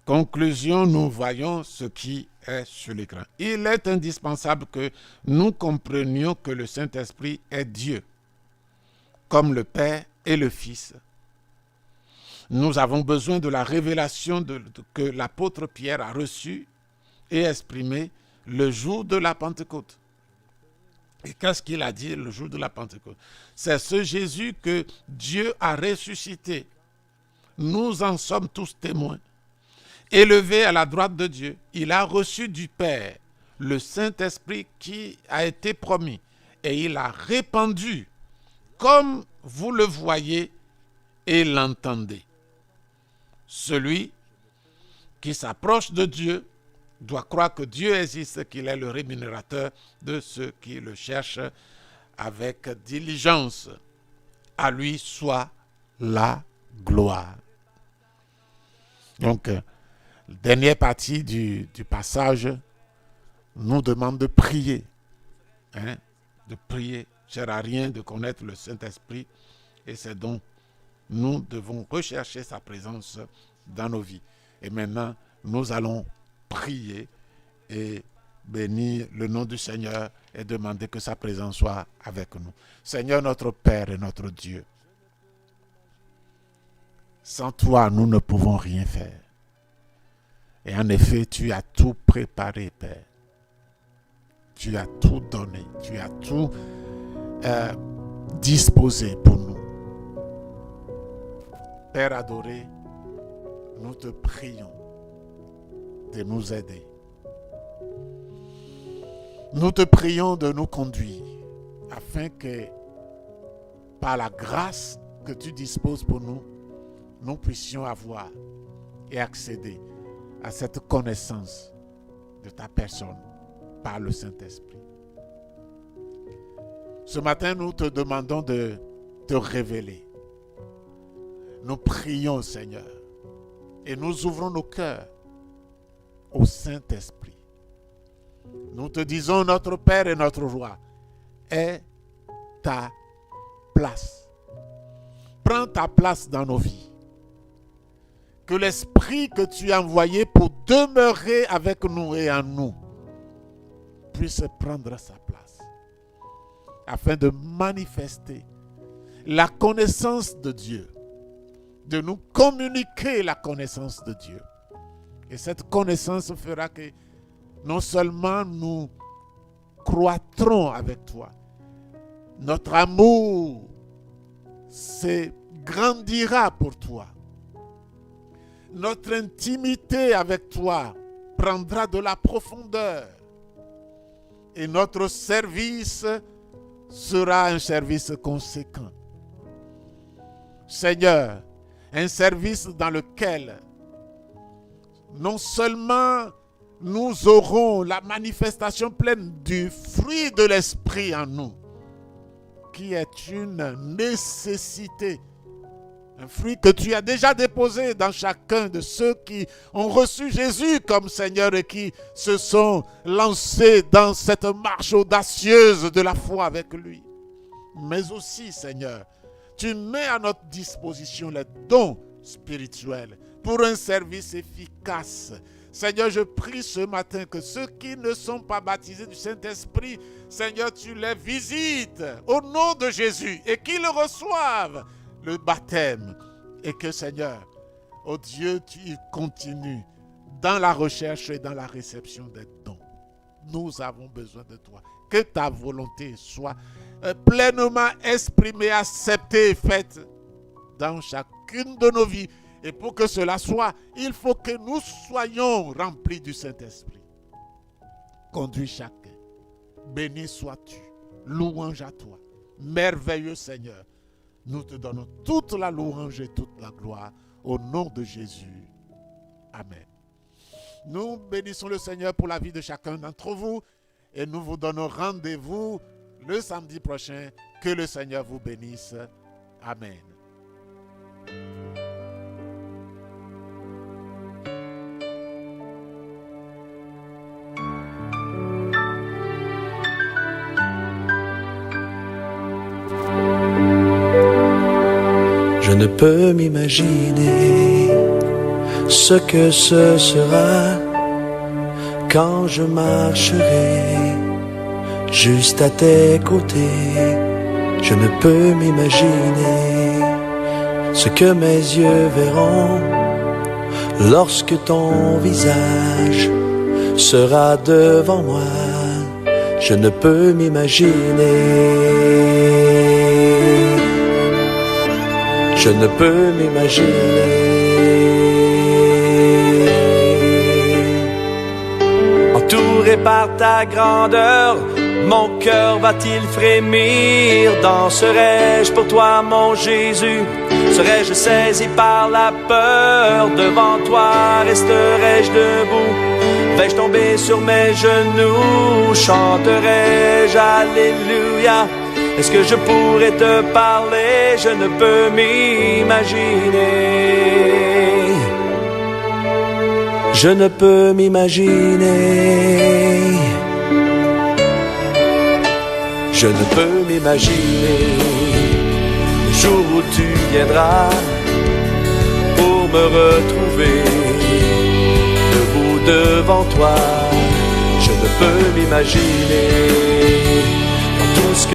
nous voyons ce qui est sur l'écran. Il est indispensable que nous comprenions que le Saint-Esprit est Dieu, comme le Père et le Fils. Nous avons besoin de la révélation que l'apôtre Pierre a reçue et exprimée le jour de la Pentecôte. Et qu'est-ce qu'il a dit le jour de la Pentecôte? C'est ce Jésus que Dieu a ressuscité. Nous en sommes tous témoins. Élevé à la droite de Dieu, il a reçu du Père le Saint-Esprit qui a été promis. Et il a répandu, comme vous le voyez et l'entendez. Celui qui s'approche de Dieu doit croire que Dieu existe, qu'il est le rémunérateur de ceux qui le cherchent avec diligence. À lui soit la gloire. Donc, la dernière partie du passage nous demande de prier. De prier. Ça ne sert à rien de connaître le Saint-Esprit et c'est donc nous devons rechercher sa présence dans nos vies. Et maintenant, nous allons prier et bénir le nom du Seigneur et demander que sa présence soit avec nous. Seigneur, notre Père et notre Dieu, sans toi, nous ne pouvons rien faire. Et en effet, tu as tout préparé, Père. Tu as tout donné. Tu as tout disposé pour nous. Père adoré, nous te prions de nous aider. Nous te prions de nous conduire afin que, par la grâce que tu disposes pour nous, nous puissions avoir et accéder à cette connaissance de ta personne par le Saint-Esprit. Ce matin, nous te demandons de te révéler. Nous prions, Seigneur, et nous ouvrons nos cœurs au Saint-Esprit. Nous te disons, notre Père et notre Roi, aie ta place. Prends ta place dans nos vies. Que l'Esprit que tu as envoyé pour demeurer avec nous et en nous puisse prendre sa place, afin de manifester la connaissance de Dieu, de nous communiquer la connaissance de Dieu. Et cette connaissance fera que non seulement nous croîtrons avec toi, notre amour grandira pour toi. Notre intimité avec toi prendra de la profondeur. Et notre service sera un service conséquent. Seigneur, un service dans lequel non seulement nous aurons la manifestation pleine du fruit de l'Esprit en nous, qui est une nécessité, Un fruit que tu as déjà déposé dans chacun de ceux qui ont reçu Jésus comme Seigneur et qui se sont lancés dans cette marche audacieuse de la foi avec lui. Mais aussi, Seigneur, tu mets à notre disposition les dons spirituels pour un service efficace. Seigneur, je prie ce matin que ceux qui ne sont pas baptisés du Saint-Esprit, Seigneur, tu les visites au nom de Jésus et qu'ils reçoivent le baptême. Et que, Seigneur, oh Dieu, tu continues dans la recherche et dans la réception des dons. Nous avons besoin de toi. Que ta volonté soit pleinement exprimée, acceptée et faite dans chacune de nos vies. Et pour que cela soit, il faut que nous soyons remplis du Saint-Esprit. Conduis chacun. Béni sois-tu. Louange à toi. Merveilleux Seigneur. Nous te donnons toute la louange et toute la gloire au nom de Jésus. Amen. Nous bénissons le Seigneur pour la vie de chacun d'entre vous et nous vous donnons rendez-vous le samedi prochain. Que le Seigneur vous bénisse. Amen. Je ne peux m'imaginer ce que ce sera quand je marcherai juste à tes côtés. Je ne peux m'imaginer ce que mes yeux verront lorsque ton visage sera devant moi. Je ne peux m'imaginer. Je ne peux m'imaginer. Entouré par ta grandeur, mon cœur va-t-il frémir? Danserai-je pour toi, mon Jésus? Serais-je saisi par la peur? Devant toi, resterai-je debout? Vais-je tomber sur mes genoux? Chanterai-je Alléluia? Est-ce que je pourrais te parler? Je ne peux m'imaginer. Je ne peux m'imaginer. Je ne peux m'imaginer le jour où tu viendras pour me retrouver debout devant toi. Je ne peux m'imaginer.